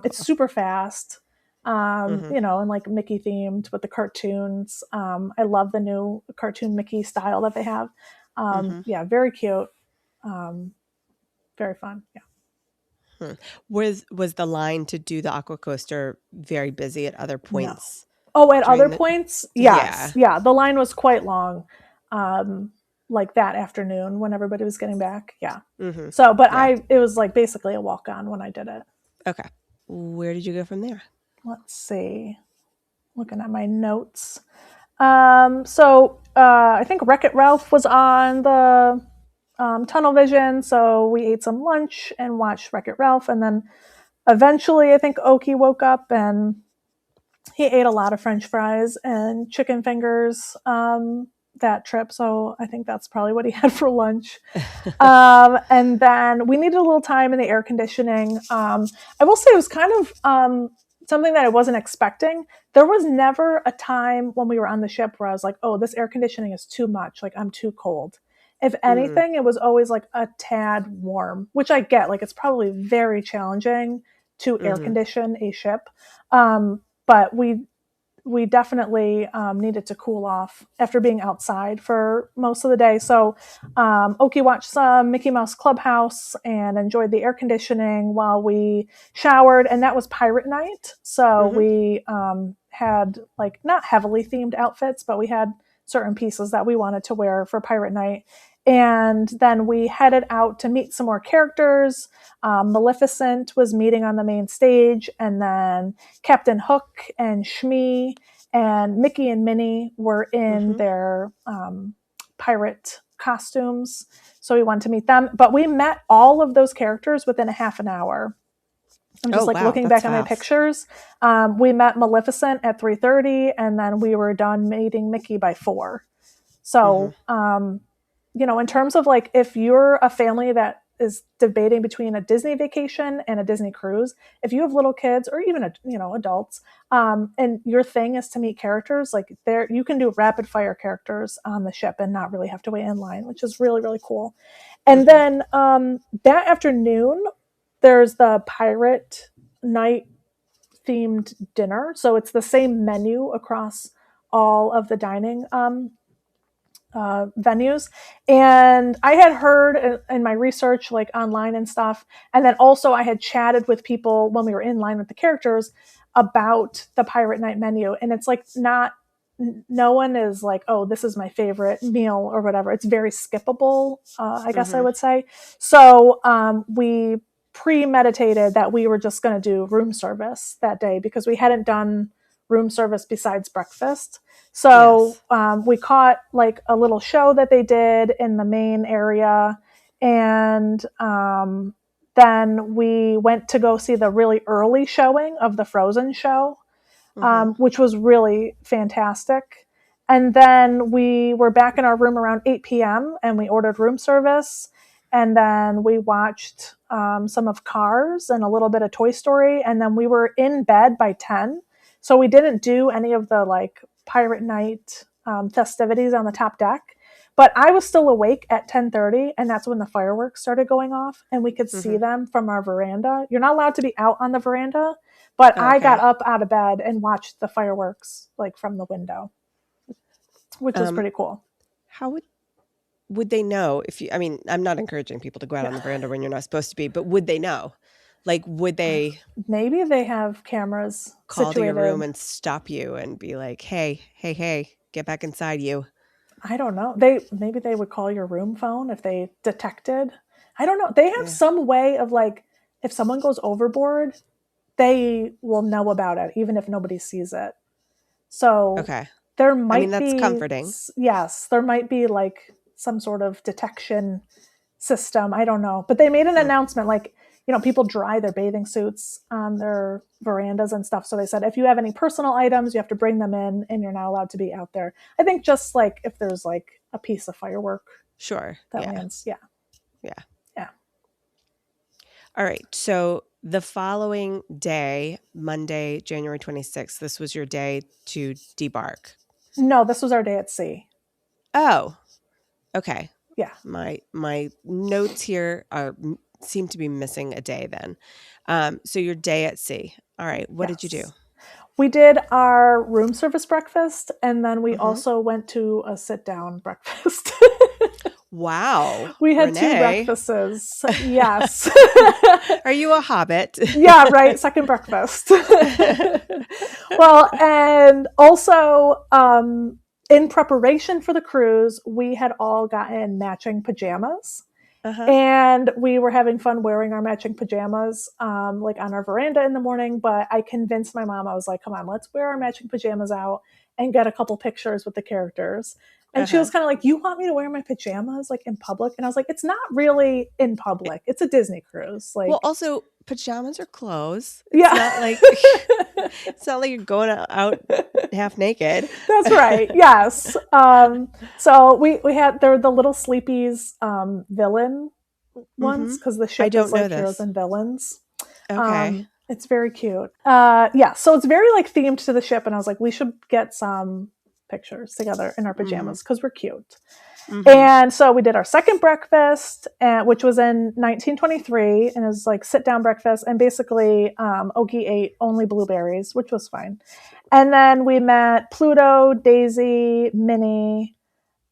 It's Cool. super fast, Mhm. and like Mickey themed with the cartoons. I love the new cartoon Mickey style that they have. Mhm. Yeah, very cute. Um, Very fun. Yeah. Hmm. Was the line to do the aqua coaster very busy at other No. points Oh, at other during the points? Yes. Yeah. Yeah, the line was quite long. Like that afternoon when everybody was getting back. Yeah. Mhm. So, but Yeah. it was like basically a walk on when I did it. Okay. Where did you go from there? Let's see. Looking at my notes. I think Wreck-It Ralph was on the tunnel vision. So we ate some lunch and watched Wreck-It Ralph. And then eventually I think Okie woke up and he ate a lot of French fries and chicken fingers that trip. So I think that's probably what he had for lunch. And then we needed a little time in the air conditioning. I will say it was kind of something that I wasn't expecting. There was never a time when we were on the ship where I was like, oh, this air conditioning is too much. Like, I'm too cold. If Mm, anything, it was always like a tad warm, which I get. Like, it's probably very challenging to air mhm, condition a ship. But we definitely needed to cool off after being outside for most of the day. So Oki watched some Mickey Mouse Clubhouse and enjoyed the air conditioning while we showered. And that was pirate night. So mhm, we had like not heavily themed outfits, but we had certain pieces that we wanted to wear for pirate night. And then we headed out to meet some more characters. Maleficent was meeting on the main stage, and then Captain Hook and Shmi and Mickey and Minnie were in mhm. their pirate costumes. So we wanted to meet them. But we met all of those characters within a half an hour. I'm Oh, just like wow, looking that's back at my fast. pictures. We met Maleficent at 3:30, and then we were done meeting Mickey by 4. Mhm, So, in terms of like if you're a family that is debating between a Disney vacation and a Disney cruise, if you have little kids or even adults, and your thing is to meet characters, like there you can do rapid fire characters on the ship and not really have to wait in line, which is really really cool. And mhm. then that afternoon, there's the pirate night themed dinner, so it's the same menu across all of the dining venues. And I had heard in my research, like online and stuff, and then also I had chatted with people when we were in line with the characters about the Pirate Night menu. And it's like not, no one is like, oh, this is my favorite meal or whatever. It's very skippable, I guess I Mhm. would say. So we premeditated that we were just going to do room service that day because we hadn't done room service besides breakfast. So Yes. we caught like a little show that they did in the main area, and then we went to go see the really early showing of the Frozen show, Mhm, which was really fantastic. And then we were back in our room around 8 p.m. and we ordered room service. And then we watched some of Cars and a little bit of Toy Story. And then we were in bed by 10. So we didn't do any of the like Pirate Night festivities on the top deck. But I was still awake at 10:30, and that's when the fireworks started going off, and we could see mhm. them from our veranda. You're not allowed to be out on the veranda, but I got Okay. up out of bed and watched the fireworks like from the window, which was Um, pretty cool. how would they know if you I mean, I'm not encouraging people to go out on Yeah. the veranda when you're not supposed to be, but would they know? Like, would they Maybe they have cameras call to your room situated. and stop you and be like, "Hey, hey, hey, get back inside, you." I don't know. Maybe they would call your room phone if they detected. I don't know. They have Yeah. some way of like if someone goes overboard, they will know about it even if nobody sees it. So Okay. there I mean, might that's be, comforting. yes, there might be like some sort of detection system. I don't know. But they made an Mm, announcement like, people dry their bathing suits on their verandas and stuff. So they said, if you have any personal items, you have to bring them in and you're not allowed to be out there. I think just like if there's like a piece of firework sure. that Yeah. lands. Yeah. Yeah. Yeah. All right. So the following day, Monday, January 26th, this was your day to debark. No, this was our day at sea. Oh, okay. Yeah. My notes here seem to be missing a day then. So your day at sea. All right. What did you do? Yes. We did our room service breakfast, and then we Hmm. also went to a sit down breakfast. Wow, We had two Renee, breakfasts. Yes. are you a hobbit? Yeah, right. Second breakfast. Well, and also in preparation for the cruise, we had all gotten matching pajamas. Uh-huh. And we were having fun wearing our matching pajamas, like on our veranda in the morning. But I convinced my mom, I was like, come on, let's wear our matching pajamas out and get a couple pictures with the characters. And she Uh-huh. was kind of like, you want me to wear my pajamas like in public? And I was like, it's not really in public. It's a Disney cruise. Well, Like, also pajamas are clothes. It's yeah. not like it's not like you're going out half naked. That's right. Yes. So we had there were the little Sleepies villain Mm-hmm. ones because the I ship is don't know like heroes this. and villains. Okay. It's very cute. So it's very like themed to the ship, and I was like, we should get some pictures together in our Mhm. pajamas because we're cute. Mhm. And so we did our second breakfast, which was in 1923, and it was like sit down breakfast. And basically, Okie ate only blueberries, which was fine. And then we met Pluto, Daisy, Minnie,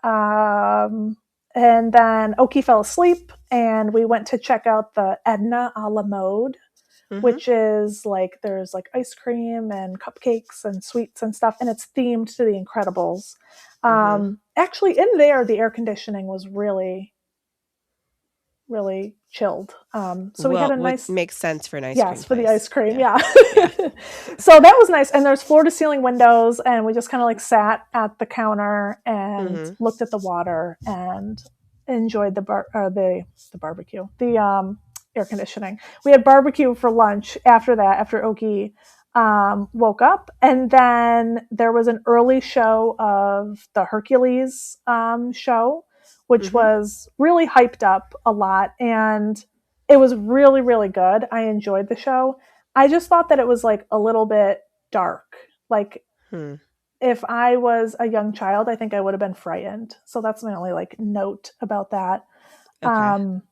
um, and then Okie fell asleep, and we went to check out the Edna a la mode, Mhm. which is like there's like ice cream and cupcakes and sweets and stuff, and it's themed to The Incredibles. Mhm. Actually, in there, the air conditioning was really, really chilled. So we had Well, a would nice, make sense for an ice cream yes, for the place. ice cream, Yeah. yeah. Yeah. So that was nice, and there's floor to ceiling windows, and we just kind of like sat at the counter and Mhm. looked at the water and enjoyed the barbecue, the air conditioning. We had barbecue for lunch after that, after Okie woke up, and then there was an early show of the Hercules show, which Mhm. was really hyped up a lot, and it was really, really good. I enjoyed the show. I just thought that it was like a little bit dark. Like Hmm. if I was a young child, I think I would have been frightened. So that's my only like note about that. Okay. Um,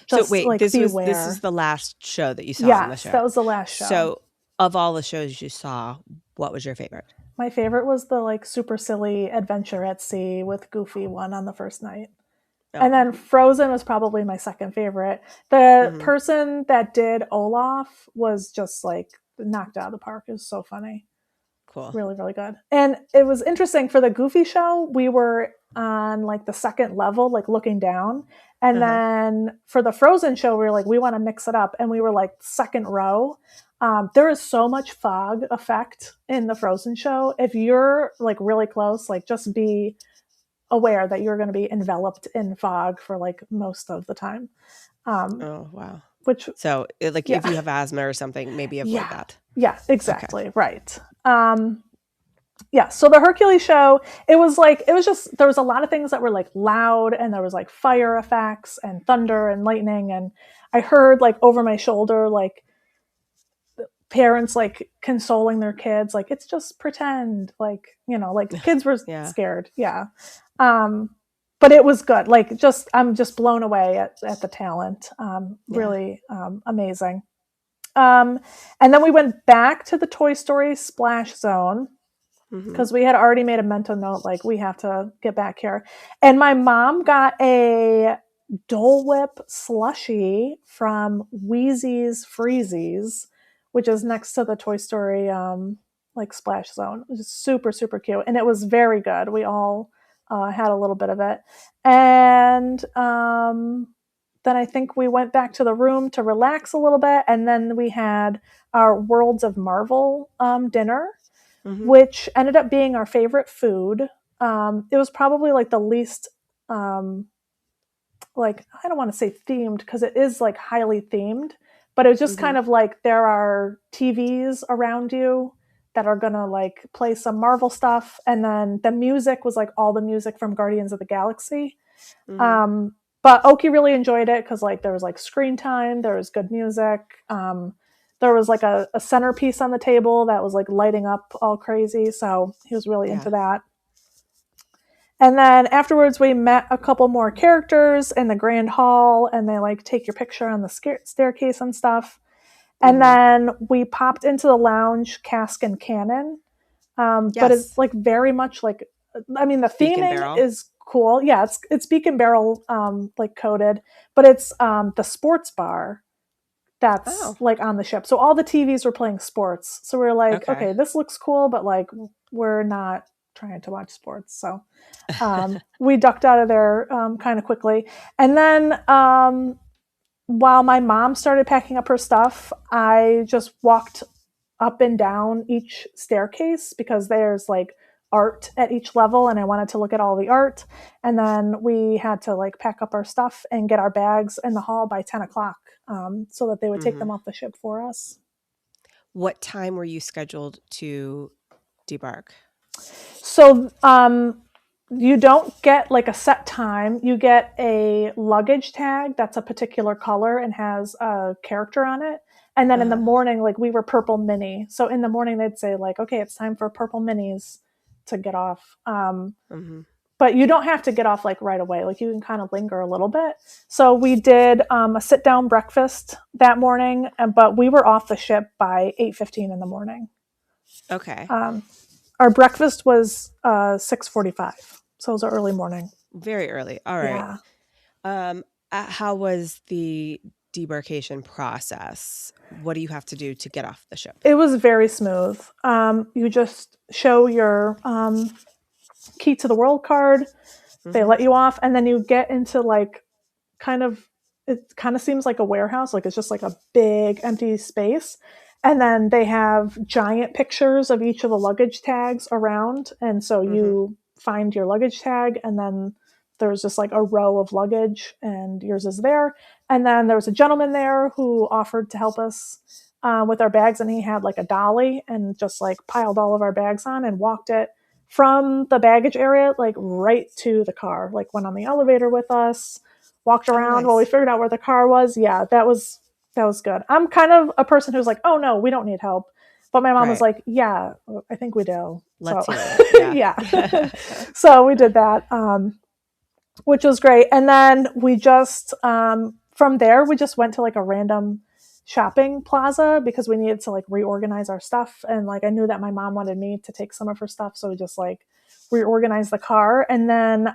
So just wait, like this is beware. the last show that you saw on the Yes, show. that was the last show. So of all the shows you saw, what was your favorite? My favorite was the like super silly adventure at sea with Goofy one on the first night. And Oh. then Frozen was probably my second favorite. The Mhm. person that did Olaf was just like knocked out of the park. It was so funny. Cool. Really, really good. And it was interesting for the Goofy show, we were on like the second level, like looking down. And Uh-huh. then for the Frozen show, we were like, we want to mix it up. And we were like second row. There is so much fog effect in the Frozen show. If you're like really close, like just be aware that you're going to be enveloped in fog for like most of the time. Um, Oh, wow. which, So, like, yeah, if you have asthma or something, maybe avoid yeah, that. yeah, Okay. exactly. Right. Yeah, so the Hercules show, it was just there was a lot of things that were like loud, and there was like fire effects and thunder and lightning, and I heard like over my shoulder like parents like consoling their kids like it's just pretend, like like kids were Yeah. scared. Yeah. um but it was good, like just I'm just blown away at the talent. Yeah. Really amazing. um and then we went back to the Toy Story Splash Zone Mhm. because we had already made a mental note like we have to get back here, and my mom got a Dole Whip slushie from Wheezy's Freezies, which is next to the Toy Story like splash zone. It was super, super cute, and it was very good. We all had a little bit of it, and then I think we went back to the room to relax a little bit, and then we had our Worlds of Marvel dinner, Mhm. which ended up being our favorite food. It was probably like the least, like, I don't want to say themed because it is like highly themed, but it was just kind Mhm. of like there are TVs around you that are going to like play some Marvel stuff. And then the music was like all the music from Guardians of the Galaxy. Mhm. Um, but Oki really enjoyed it because like there was like screen time, there was good music. There was like a centerpiece on the table that was like lighting up all crazy. So he was really into Yeah. that. And then afterwards, we met a couple more characters in the grand hall, and they like take your picture on the staircase and stuff. And Mhm. then we popped into the lounge, Cask and Cannon. But it's Yes. like very much like, I mean, the Beak and theming barrel. is cool. Yeah, it's Beak and Barrel like coded, but it's the sports bar that's Oh, like on the ship. So all the TVs were playing sports. So we are like, okay. okay, this looks cool, but like we're not trying to watch sports. So we ducked out of there kind of quickly. And then while my mom started packing up her stuff, I just walked up and down each staircase because there's like art at each level, and I wanted to look at all the art. And then we had to like pack up our stuff and get our bags in the hall by 10 o'clock, so that they would take them Mhm. off the ship for us. What time were you scheduled to debark? So You don't get like a set time. You get a luggage tag that's a particular color and has a character on it. And then in the Uh-huh. morning, like we were purple mini. So in the morning, they'd say like, okay, it's time for purple minis to get off. Mm-hmm. But you don't have to get off like right away. Like you can kind of linger a little bit. So we did a sit down breakfast that morning, but we were off the ship by 8:15 in the morning. Okay. Um, our breakfast was 6:45, so it was an early morning. Very early. All right. Yeah, Um, how was the debarkation process? What do you have to do to get off the ship? it was very smooth. You just show your key to the world card. They Mm-hmm. let you off, and then you get into like kind of it kind of seems like a warehouse, like it's just like a big empty space. And then they have giant pictures of each of the luggage tags around, and so Mm-hmm. you find your luggage tag, and then there's just like a row of luggage and yours is there. And then there was a gentleman there who offered to help us with our bags, and he had like a dolly and just like piled all of our bags on and walked it from the baggage area like right to the car, like went on the elevator with us, walked Oh, around while we nice. figured out where the car was. Yeah, that was good. I'm kind of a person who's like, oh no, we don't need help. But my mom was Right. like, yeah, I think we do. So Let's hear it. Yeah. yeah. So we did that, which was great. And then we just, from there, we just went to like a random shopping plaza because we needed to like reorganize our stuff. And like I knew that my mom wanted me to take some of her stuff. So we just like reorganized the car. And then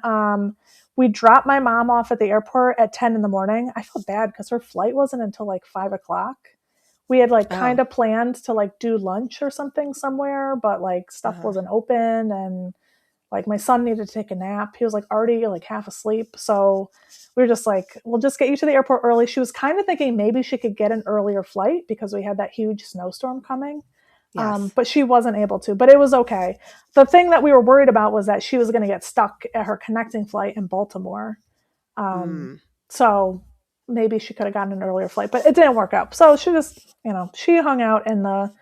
we dropped my mom off at the airport at 10 in the morning. I felt bad because her flight wasn't until like 5 o'clock. We had like kind Oh. of planned to like do lunch or something somewhere, but like stuff Uh-huh. wasn't open, and like my son needed to take a nap. He was like already like half asleep. So we were just like, we'll just get you to the airport early. She was kind of thinking maybe she could get an earlier flight because we had that huge snowstorm coming. Yes. But she wasn't able to, but it was okay. The thing that we were worried about was that she was going to get stuck at her connecting flight in Baltimore. Um, Mm. so maybe she could have gotten an earlier flight, but it didn't work out. So she just, she hung out in the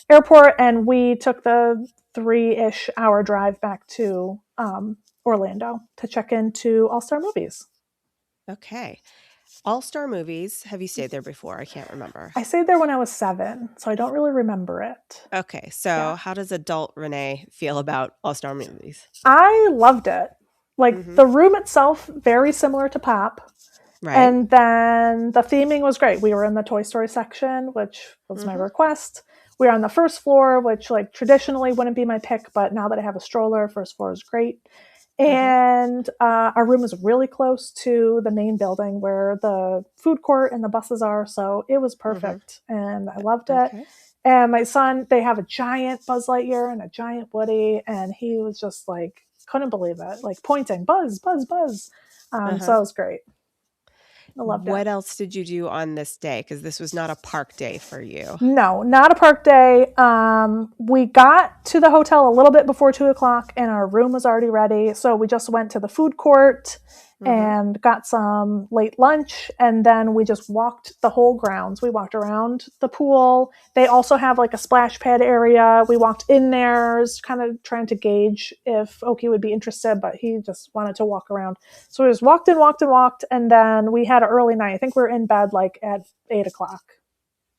airport, and we took the 3-ish hour drive back to Orlando to check into All Star Movies. Okay. All Star Movies. Have you stayed there before? I can't remember. I stayed there when I was 7, so I don't really remember it. Okay. Yeah. So, how does adult Renee feel about All Star Movies? I loved it. Like Mm-hmm. the room itself, very similar to Pop. Right. And then the theming was great. We were in the Toy Story section, which was my Mm-hmm. request. We were on the first floor, which like traditionally wouldn't be my pick, but now that I have a stroller, first floor is great. Mm-hmm. And our room is really close to the main building where the food court and the buses are. So it was Mm-hmm. perfect. And I loved it. Okay. And my son, they have a giant Buzz Lightyear and a giant Woody. And he was just like, couldn't believe it, like pointing, Buzz, Buzz, Buzz. So Uh-huh. it was great. I loved it. What else did you do on this day? Because this was not a park day for you. No, not a park day. We got to the hotel a little bit before 2 o'clock, and our room was already ready. So we just went to the food court Mm-hmm. and got some late lunch, and then we just walked the whole grounds. We walked around the pool. They also have like a splash pad area. We walked in there, kind of trying to gauge if Oki would be interested, but he just wanted to walk around. So we just walked and walked and walked, and then we had an early night. I think we were in bed like at 8 o'clock.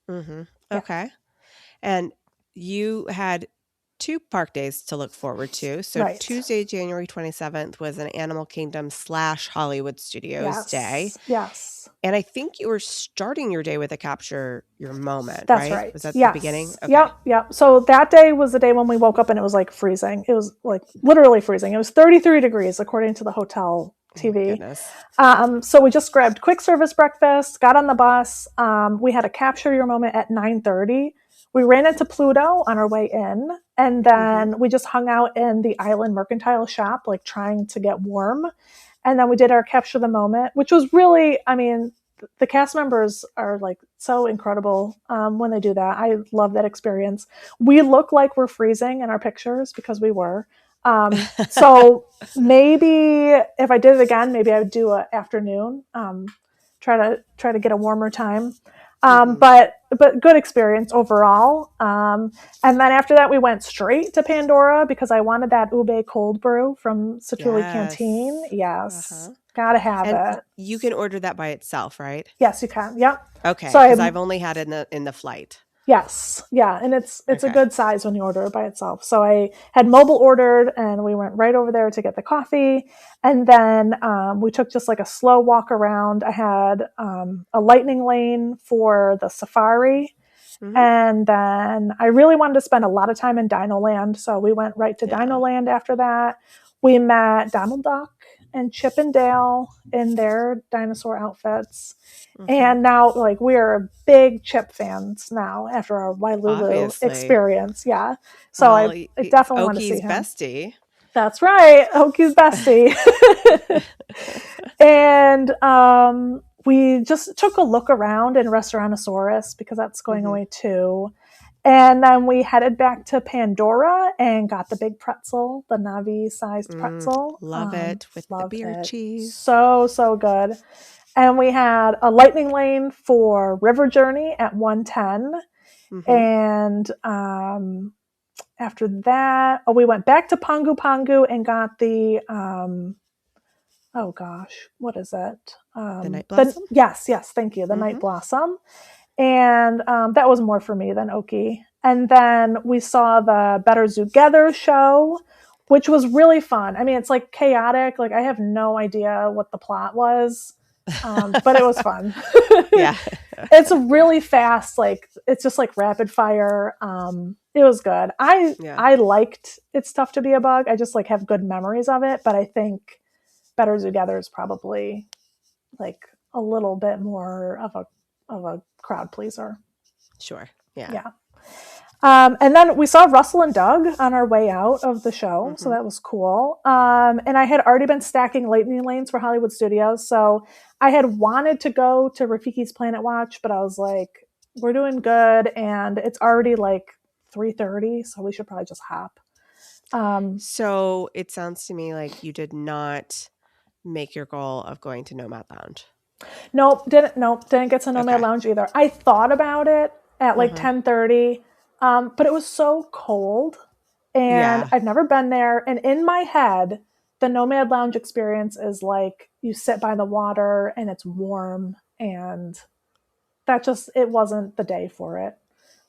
Mm-hmm. Yeah. Okay. And you had 2 park days to look forward to. So Right. Tuesday, January 27th was an Animal Kingdom / Hollywood Studios day. Yes. Yes. And I think you were starting your day with a capture your moment, That's right? right. Was that the beginning? Yes. Okay. Yep. Yep. So that day was the day when we woke up and it was like freezing. It was like literally freezing. It was 33 degrees according to the hotel Oh my TV. goodness. So we just grabbed quick service breakfast, got on the bus. We had a capture your moment at 9:30. We ran into Pluto on our way in, and Mm-hmm. then we just hung out in the Island Mercantile shop, like trying to get warm. And then we did our capture the moment, which was really, I mean, the cast members are like so incredible when they do that. I love that experience. We look like we're freezing in our pictures because we were. So maybe if I did it again, maybe I would do an afternoon. Try to get a warmer time. Mhm. But good experience overall. And then after that, we went straight to Pandora because I wanted that ube cold brew from Citrulli Canteen. Yes. Yes, Uh-huh. gotta have And it. you can order that by itself, right? Yes, you can. Yep. So Okay, I because I've only had it in the flight. yes, yeah, and it's a Okay. good size when you order it by itself. So I had mobile ordered, and we went right over there to get the coffee, and then we took just like a slow walk around. I had a lightning lane for the safari, Mhm. and then I really wanted to spend a lot of time in Dino Land, so we went right to Dino Yeah. Land after that. We met Donald Duck and Chip and Dale in their dinosaur outfits. Mhm. And now, like, we're big Chip fans now after our Wailulu Obviously. experience. Yeah. So Well, I definitely want to see Oakie's him. bestie. That's right. Oakie's bestie. And we just took a look around in Restaurantosaurus because that's going Mhm. away too. And then we headed back to Pandora and got the big pretzel, the Navi sized pretzel. Love it with the Loved beer it. cheese. So good. And we had a lightning lane for River Journey at 110. Mhm. And after that, we went back to Pangu Pangu and got the oh gosh, what is it? The Night Blossom? Yes, thank you, the Night Mhm. Blossom, and that was more for me than Oki. And then we saw the Better Together show, which was really fun. I mean, it's like chaotic. Like I have no idea what the plot was, but it was fun. Yeah. It's really fast. Like it's just like rapid fire. It was good. Yeah. I liked It's Tough to Be a Bug. I just like have good memories of it, but I think Better Together is probably like a little bit more of a crowd pleaser. Sure. Yeah. Yeah. And then we saw Russell and Doug on our way out of the show, so Mhm. that was cool. And I had already been stacking lightning lanes for Hollywood Studios, so I had wanted to go to Rafiki's Planet Watch, but I was like, we're doing good, and it's already like 3:30, so we should probably just hop. So it sounds to me like you did not make your goal of going to Nomad Lounge. Nope, didn't get to Nomad Okay. Lounge either. I thought about it at like Uh-huh. 10:30, but it was so cold, and Yeah. I've never been there. And in my head, the Nomad Lounge experience is like you sit by the water and it's warm, and it wasn't the day for it.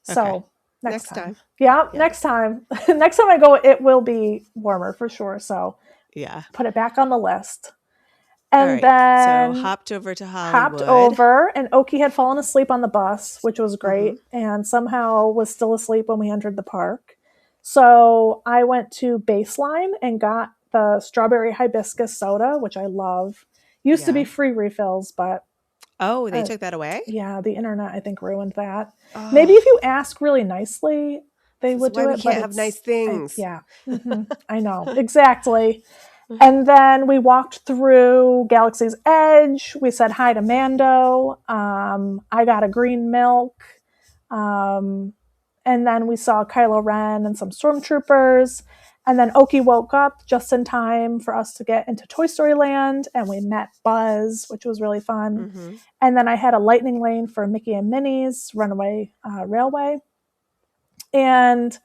Okay. So next Next time, time. yeah, Yeah. next time, next time I go, it will be warmer for sure. So Yeah. put it back on the list, All and right. So then hopped over to hopped Hollywood. over, and Oki had fallen asleep on the bus, which was Mhm. great, and somehow was still asleep when we entered the park. So I went to Baseline and got the strawberry hibiscus soda, which I love. Used to be Yeah. free refills, but Oh, they uh, took that away? yeah, the internet I think ruined that. Maybe Oh, if you ask really nicely, they this is would why do we it, but can't have nice things. yeah, I know exactly. And then we walked through Galaxy's Edge. We said hi to Mando. I got a green milk. Um, and then we saw Kylo Ren and some stormtroopers. And then Oki woke up just in time for us to get into Toy Story Land. And we met Buzz, which was really fun. Mhm. And then I had a lightning lane for Mickey and Minnie's Runaway Railway. And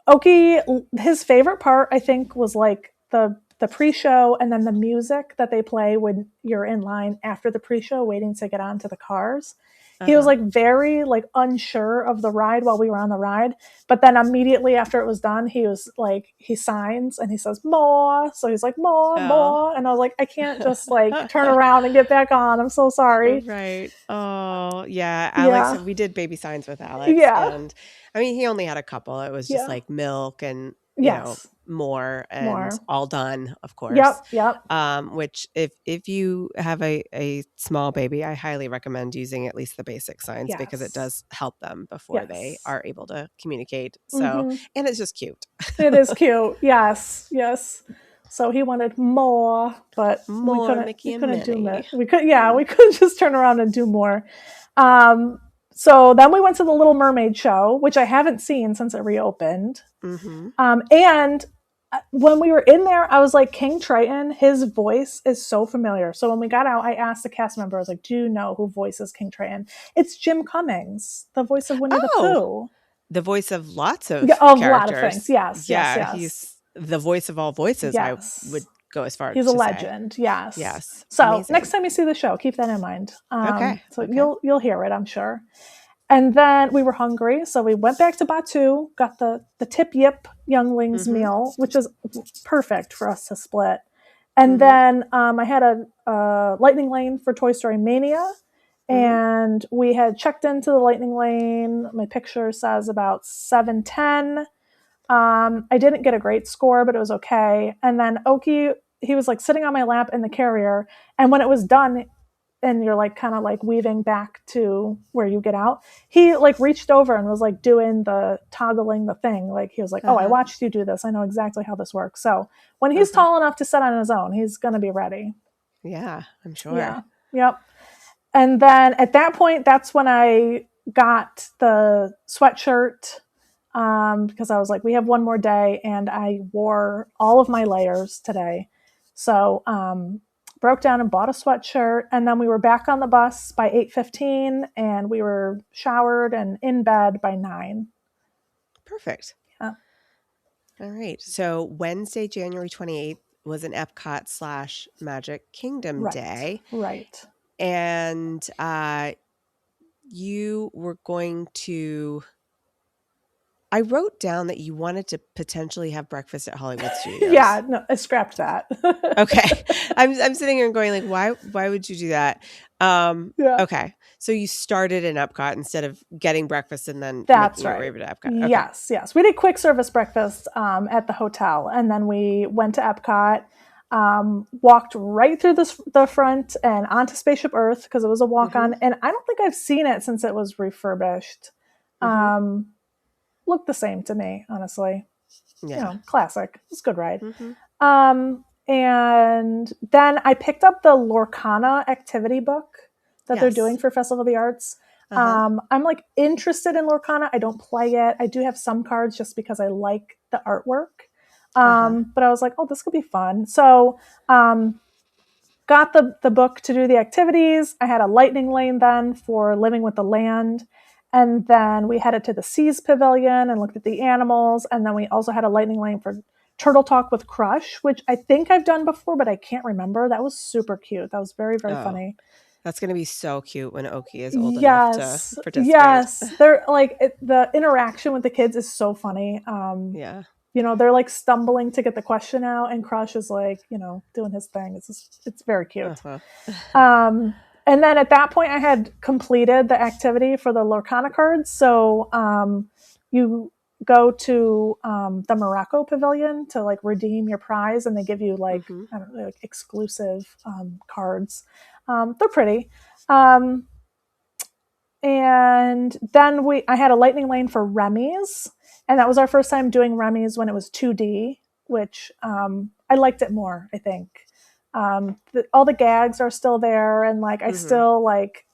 Oki, his favorite part, I think, was like the pre-show and then the music that they play when you're in line after the pre-show waiting to get onto the cars. He was Uh-huh. like very like unsure of the ride while we were on the ride, but then immediately after it was done, he was like he signs and he says more. So he's like more, Oh. more, and I was like, I can't just like turn around and get back on. I'm so sorry. Right. Oh, yeah. Alex, Yeah, we did baby signs with Alex. yeah, And I mean, he only had a couple. It was just yeah. like milk and, Yes, more and more. all done, of course. Yep. Which if you have a small baby, I highly recommend using at least the basic signs because it Yes, does help them before they yes. are able to communicate. So, Mm-hmm. and it's just cute. It is cute. Yes. So he wanted more, but we More couldn't. Mickey We and couldn't do it. Minnie. We could. Yeah, we couldn't just turn around and do more. Um, so then we went to the Little Mermaid show, which I haven't seen since it reopened. Mm-hmm. And when we were in there, I was like, King Triton, his voice is so familiar. So when we got out, I asked the cast member, I was like, do you know who voices King Triton? It's Jim Cummings, the voice of Winnie the Oh, Pooh. the voice of lots Yeah, of of a lot of things. characters. Yes, yes, Yeah, yes. he's the voice of all voices, I would Yes. go as far He's a to say. legend. Yes. Yes, So next amazing. time you see the show, keep that in mind. Okay, So okay. you'll hear it, I'm sure. And then we were hungry, so we went back to Batu, got the tip yip younglings Mhm, meal, which is perfect for us to split. And mhm, then I had a lightning lane for Toy Story Mania, mhm. and we had checked into the lightning lane. My picture says about 7:10. I didn't get a great score, but it was okay. And then Oki, he was like sitting on my lap in the carrier, and when it was done, and you're like kind of like weaving back to where you get out, he like reached over and was like doing the toggling the thing. Like he was like, oh, I Uh-huh, watched you do this, I know exactly how this works. So when he's uh-huh. tall enough to sit on his own, he's gonna be ready. Yeah, I'm sure. Yeah. Yep. And then at that point, that's when I got the sweatshirt, because I was like, we have one more day, and I wore all of my layers today. So broke down and bought a sweatshirt, and then we were back on the bus by 8:15, and we were showered and in bed by 9. Perfect. Yeah. All right. So Wednesday, January 28th was an Epcot slash Magic Kingdom Right. day. Right. And you were going to, I wrote down that you wanted to potentially have breakfast at Hollywood Yeah. Studios. No, I scrapped that. Okay. I'm sitting here and going like, why would you do that? Yeah. Okay. So you started in Epcot instead of getting breakfast and then That's making your way right. over to Epcot. Okay. Yes, yes. We did quick service breakfast at the hotel, and then we went to Epcot, walked right through the front and onto Spaceship Earth because it was a walk Mm-hmm. on. And I don't think I've seen it since it was refurbished. Mm-hmm. Um, Looked the same to me, honestly. Yeah. Classic. It's a good ride. Mm-hmm. And then I picked up the Lorcana activity book that they're doing Yes. for Festival of the Arts. Uh-huh. I'm like interested in Lorcana. I don't play it. I do have some cards just because I like the artwork. Uh-huh. But I was like, oh, this could be fun. So got the book to do the activities. I had a lightning lane then for living with the land. And then we headed to the Seas Pavilion and looked at the animals. And then we also had a lightning lane for Turtle Talk with Crush, which I think I've done before, but I can't remember. That was super cute. That was very, very Oh, funny. that's going to be so cute when Oki is old enough to Yes, participate. yes. They're like the interaction with the kids is so funny. Yeah. They're like stumbling to get the question out, and Crush is like, doing his thing. It's very cute. Uh-huh. And then at that point, I had completed the activity for the Lorcana cards. So you go to the Morocco Pavilion to like redeem your prize, and they give you like, Mm-hmm. I don't know, like exclusive cards. They're pretty. Um, and then I had a lightning lane for Remy's, and that was our first time doing Remy's when it was 2D, which I liked it more, I think. All the gags are still there, and like I Mm-hmm. still like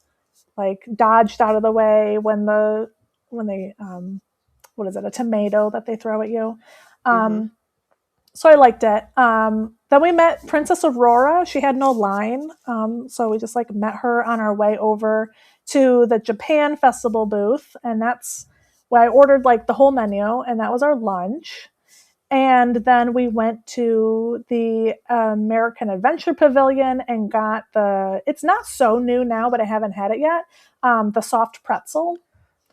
dodged out of the way when they what is it, a tomato that they throw at you. Mm-hmm. So I liked it. Then we met Princess Aurora. She had no line, so we just like met her on our way over to the Japan Festival booth, and that's where I ordered like the whole menu, and that was our lunch. And then we went to the American Adventure Pavilion and got it's not so new now, but I haven't had it yet, the soft pretzel.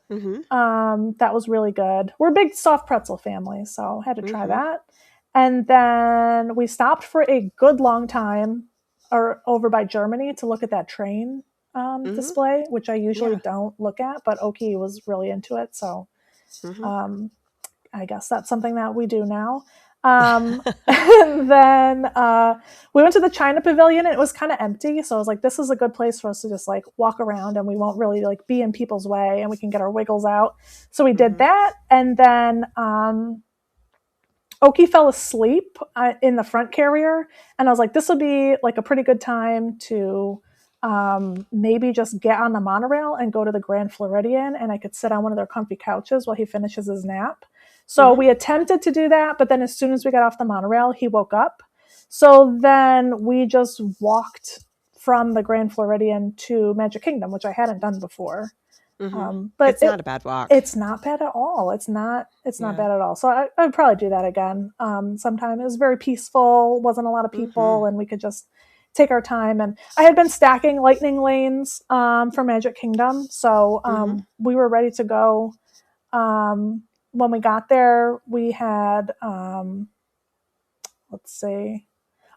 Mm-hmm. That was really good. We're a big soft pretzel family, so I had to try Mm-hmm. that. And then we stopped for a good long time over by Germany to look at that train Mm-hmm. display, which I usually Yeah. don't look at, but Oki was really into it. So Mm-hmm. um, I guess that's something that we do now. And then we went to the China Pavilion, and it was kind of empty. So I was like, this is a good place for us to just like walk around, and we won't really like be in people's way, and we can get our wiggles out. So we did Mm-hmm. that. And then Oki fell asleep in the front carrier. And I was like, this will be like a pretty good time to maybe just get on the monorail and go to the Grand Floridian, and I could sit on one of their comfy couches while he finishes his nap. So we attempted to do that, but then as soon as we got off the monorail, he woke up. So then we just walked from the Grand Floridian to Magic Kingdom, which I hadn't done before. But It's not a bad walk. It's not bad at all. It's not bad at all. So I'd probably do that again sometime. It was very peaceful, wasn't a lot of people, and we could just take our time. And I had been stacking lightning lanes for Magic Kingdom, so we were ready to go. When we got there, we had, let's see.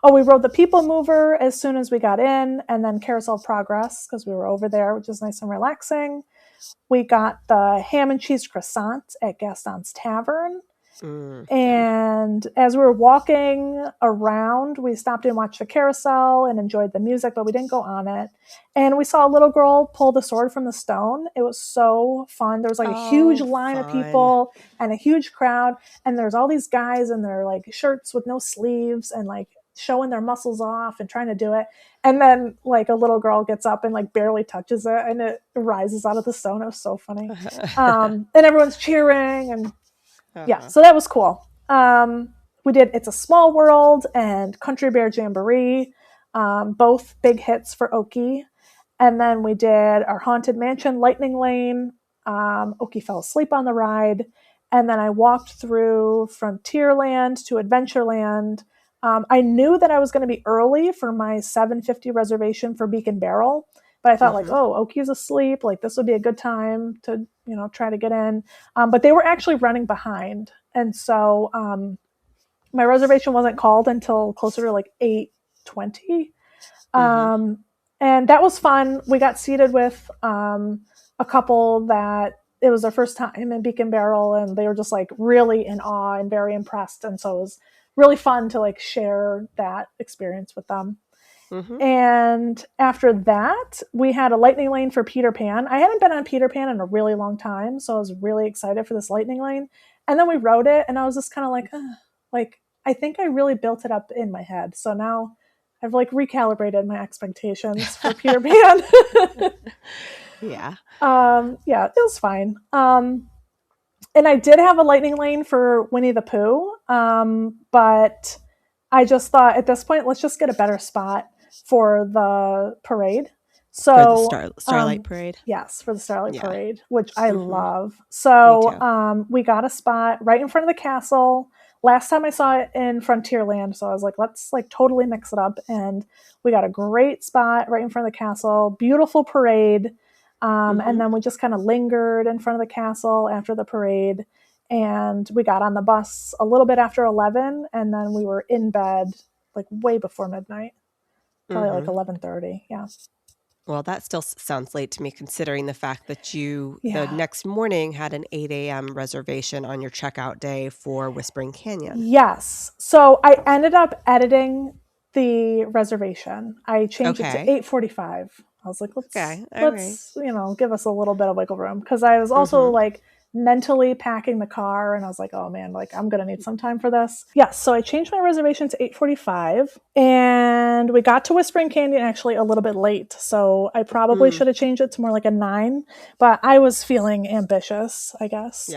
Oh, we rode the People Mover as soon as we got in, and then Carousel of Progress because we were over there, which is nice and relaxing. We got the ham and cheese croissant at Gaston's Tavern. And as we were walking around, we stopped and watched the carousel and enjoyed the music, but we didn't go on it. And we saw a little girl pull the sword from the stone. It was so fun. There was like a huge line of people and a huge crowd. And there's all these guys in their like shirts with no sleeves and like showing their muscles off and trying to do it. And then like a little girl gets up and like barely touches it and it rises out of the stone. It was so funny. And everyone's cheering and yeah, so that was cool. We did It's a Small World and Country Bear Jamboree, both big hits for Oakie. And then we did our Haunted Mansion Lightning Lane. Oakie fell asleep on the ride. And then I walked through Frontierland to Adventureland. I knew that I was going to be early for my 7:50 reservation for Beacon Barrel. But I thought like, oh, Oakie's asleep. Like this would be a good time to, try to get in. But they were actually running behind. And so my reservation wasn't called until closer to like 8:20. And that was fun. We got seated with a couple that it was their first time in Beacon Barrel. And they were just like really in awe and very impressed. And so it was really fun to like share that experience with them. And after that, we had a lightning lane for Peter Pan. I hadn't been on Peter Pan in a really long time, so I was really excited for this lightning lane. And then we rode it, and I was just kind of like, I think I really built it up in my head. So now I've like recalibrated my expectations for Peter Pan. Yeah, it was fine. And I did have a lightning lane for Winnie the Pooh, but I just thought at this point, let's just get a better spot for the parade. So for the Starlight Parade. Yes, for the Starlight Parade, which I love. So we got a spot right in front of the castle. Last time I saw it in Frontierland, so I was like, let's like totally mix it up. And we got a great spot right in front of the castle. Beautiful parade. And then we just kind of lingered in front of the castle after the parade. And we got on the bus a little bit after 11, and then we were in bed like way before midnight, probably like 11:30. Yeah. Well, that still sounds late to me, considering the fact that you the next morning had an 8 a.m. reservation on your checkout day for Whispering Canyon. Yes. So I ended up editing the reservation. I changed it to 8:45. I was like, let's give us a little bit of wiggle room, because I was also like mentally packing the car, and I was like, oh man, like I'm gonna need some time for this. Yes, so I changed my reservation to 8:45, and we got to Whispering Canyon actually a little bit late, so I probably should have changed it to more like a 9, but I was feeling ambitious, I guess.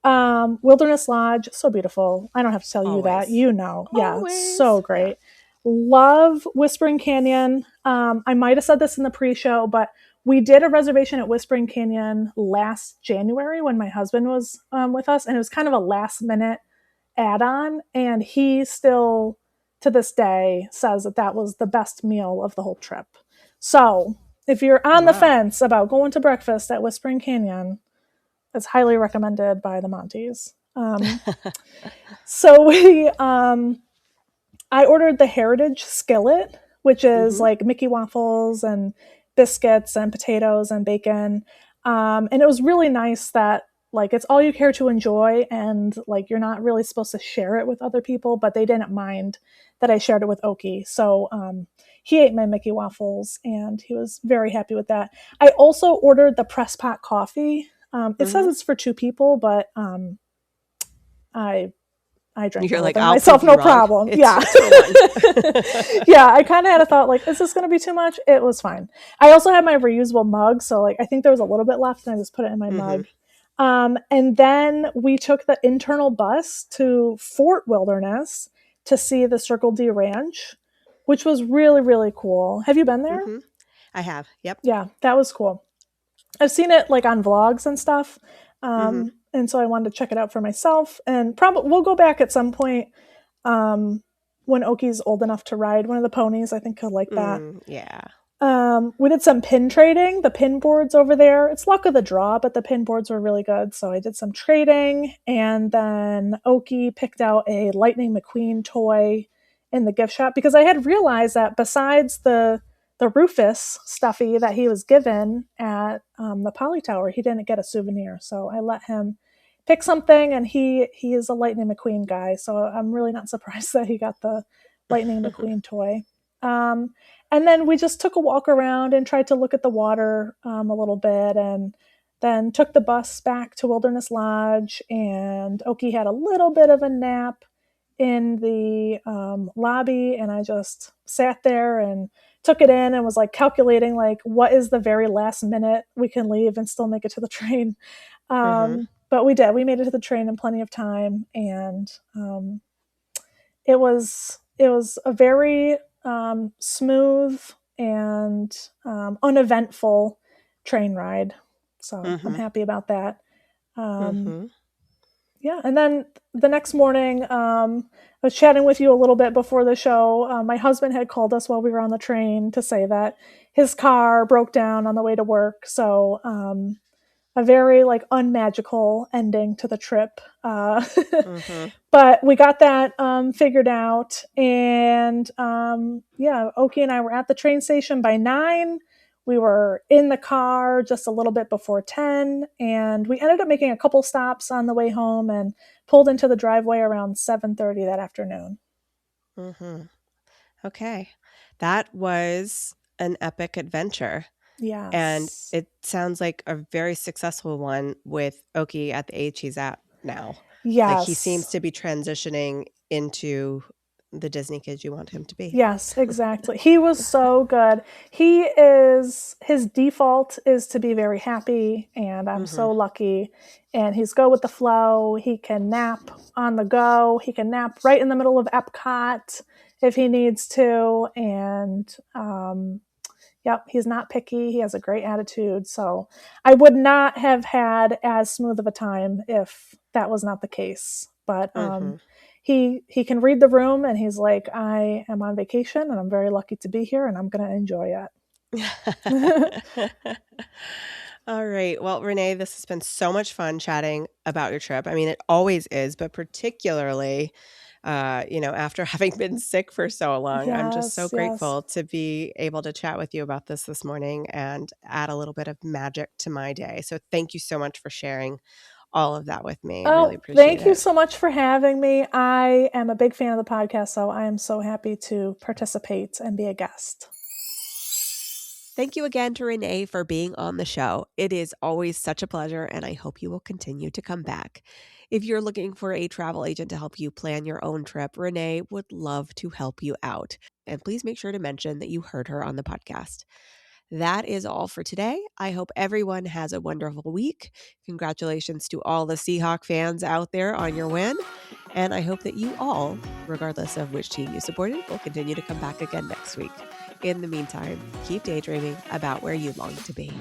Wilderness Lodge, so beautiful. I don't have to tell you that, it's so great. Love Whispering Canyon. I might have said this in the pre-show, but we did a reservation at Whispering Canyon last January when my husband was with us, and it was kind of a last-minute add-on, and he still, to this day, says that was the best meal of the whole trip. So if you're on the fence about going to breakfast at Whispering Canyon, it's highly recommended by the Monties. So I ordered the Heritage Skillet, which is like Mickey waffles and biscuits and potatoes and bacon. And it was really nice that like it's all you care to enjoy, and like you're not really supposed to share it with other people, but they didn't mind that I shared it with Oakie. So he ate my Mickey waffles and he was very happy with that. I also ordered the press pot coffee. It says it's for 2 people, but I drank it like, myself, no problem. Yeah. Yeah, I kind of had a thought like, is this going to be too much? It was fine. I also had my reusable mug, so like I think there was a little bit left, and I just put it in my mug. And then we took the internal bus to Fort Wilderness to see the Circle D Ranch, which was really, really cool. Have you been there? Mm-hmm. I have. Yep. Yeah, that was cool. I've seen it like on vlogs and stuff. Mm-hmm. And so I wanted to check it out for myself. And probably we'll go back at some point when Oakie's old enough to ride one of the ponies. I think he'll like that. Yeah. We did some pin trading. The pin boards over there, it's luck of the draw, but the pin boards were really good. So I did some trading. And then Oakie picked out a Lightning McQueen toy in the gift shop because I had realized that besides the Rufus stuffy that he was given at the Poly Tower, he didn't get a souvenir. So I let him pick something, and he is a Lightning McQueen guy. So I'm really not surprised that he got the Lightning McQueen toy. And then we just took a walk around and tried to look at the water a little bit, and then took the bus back to Wilderness Lodge. And Okie had a little bit of a nap in the lobby, and I just sat there and took it in and was like calculating like what is the very last minute we can leave and still make it to the train. But we did. We made it to the train in plenty of time, and it was a very smooth and uneventful train ride. So I'm happy about that. Yeah, and then the next morning, I was chatting with you a little bit before the show. My husband had called us while we were on the train to say that his car broke down on the way to work. So a very like unmagical ending to the trip. But we got that figured out. And yeah, Okie and I were at the train station by 9. We were in the car just a little bit before 10, and we ended up making a couple stops on the way home and pulled into the driveway around 7:30 that afternoon. Okay. That was an epic adventure. Yes. And it sounds like a very successful one with Okie at the age he's at now. Yes. Like he seems to be transitioning into the Disney kid you want him to be. Yes, exactly. He was so good. His default is to be very happy, and I'm so lucky. And he's go with the flow. He can nap on the go. He can nap right in the middle of Epcot if he needs to. And yep, he's not picky. He has a great attitude. So I would not have had as smooth of a time if that was not the case. But he can read the room, and he's like, I am on vacation and I'm very lucky to be here and I'm going to enjoy it. All right. Well, Renee, this has been so much fun chatting about your trip. I mean, it always is, but particularly, after having been sick for so long, I'm just so grateful to be able to chat with you about this morning and add a little bit of magic to my day. So thank you so much for sharing all of that with me. I really appreciate it. Thank you so much for having me. I am a big fan of the podcast, so I am so happy to participate and be a guest. Thank you again to Renee for being on the show. It is always such a pleasure, and I hope you will continue to come back. If you're looking for a travel agent to help you plan your own trip, Renee would love to help you out. And please make sure to mention that you heard her on the podcast. That is all for today. I hope everyone has a wonderful week. Congratulations to all the Seahawk fans out there on your win. And I hope that you all, regardless of which team you supported, will continue to come back again next week. In the meantime, keep daydreaming about where you long to be.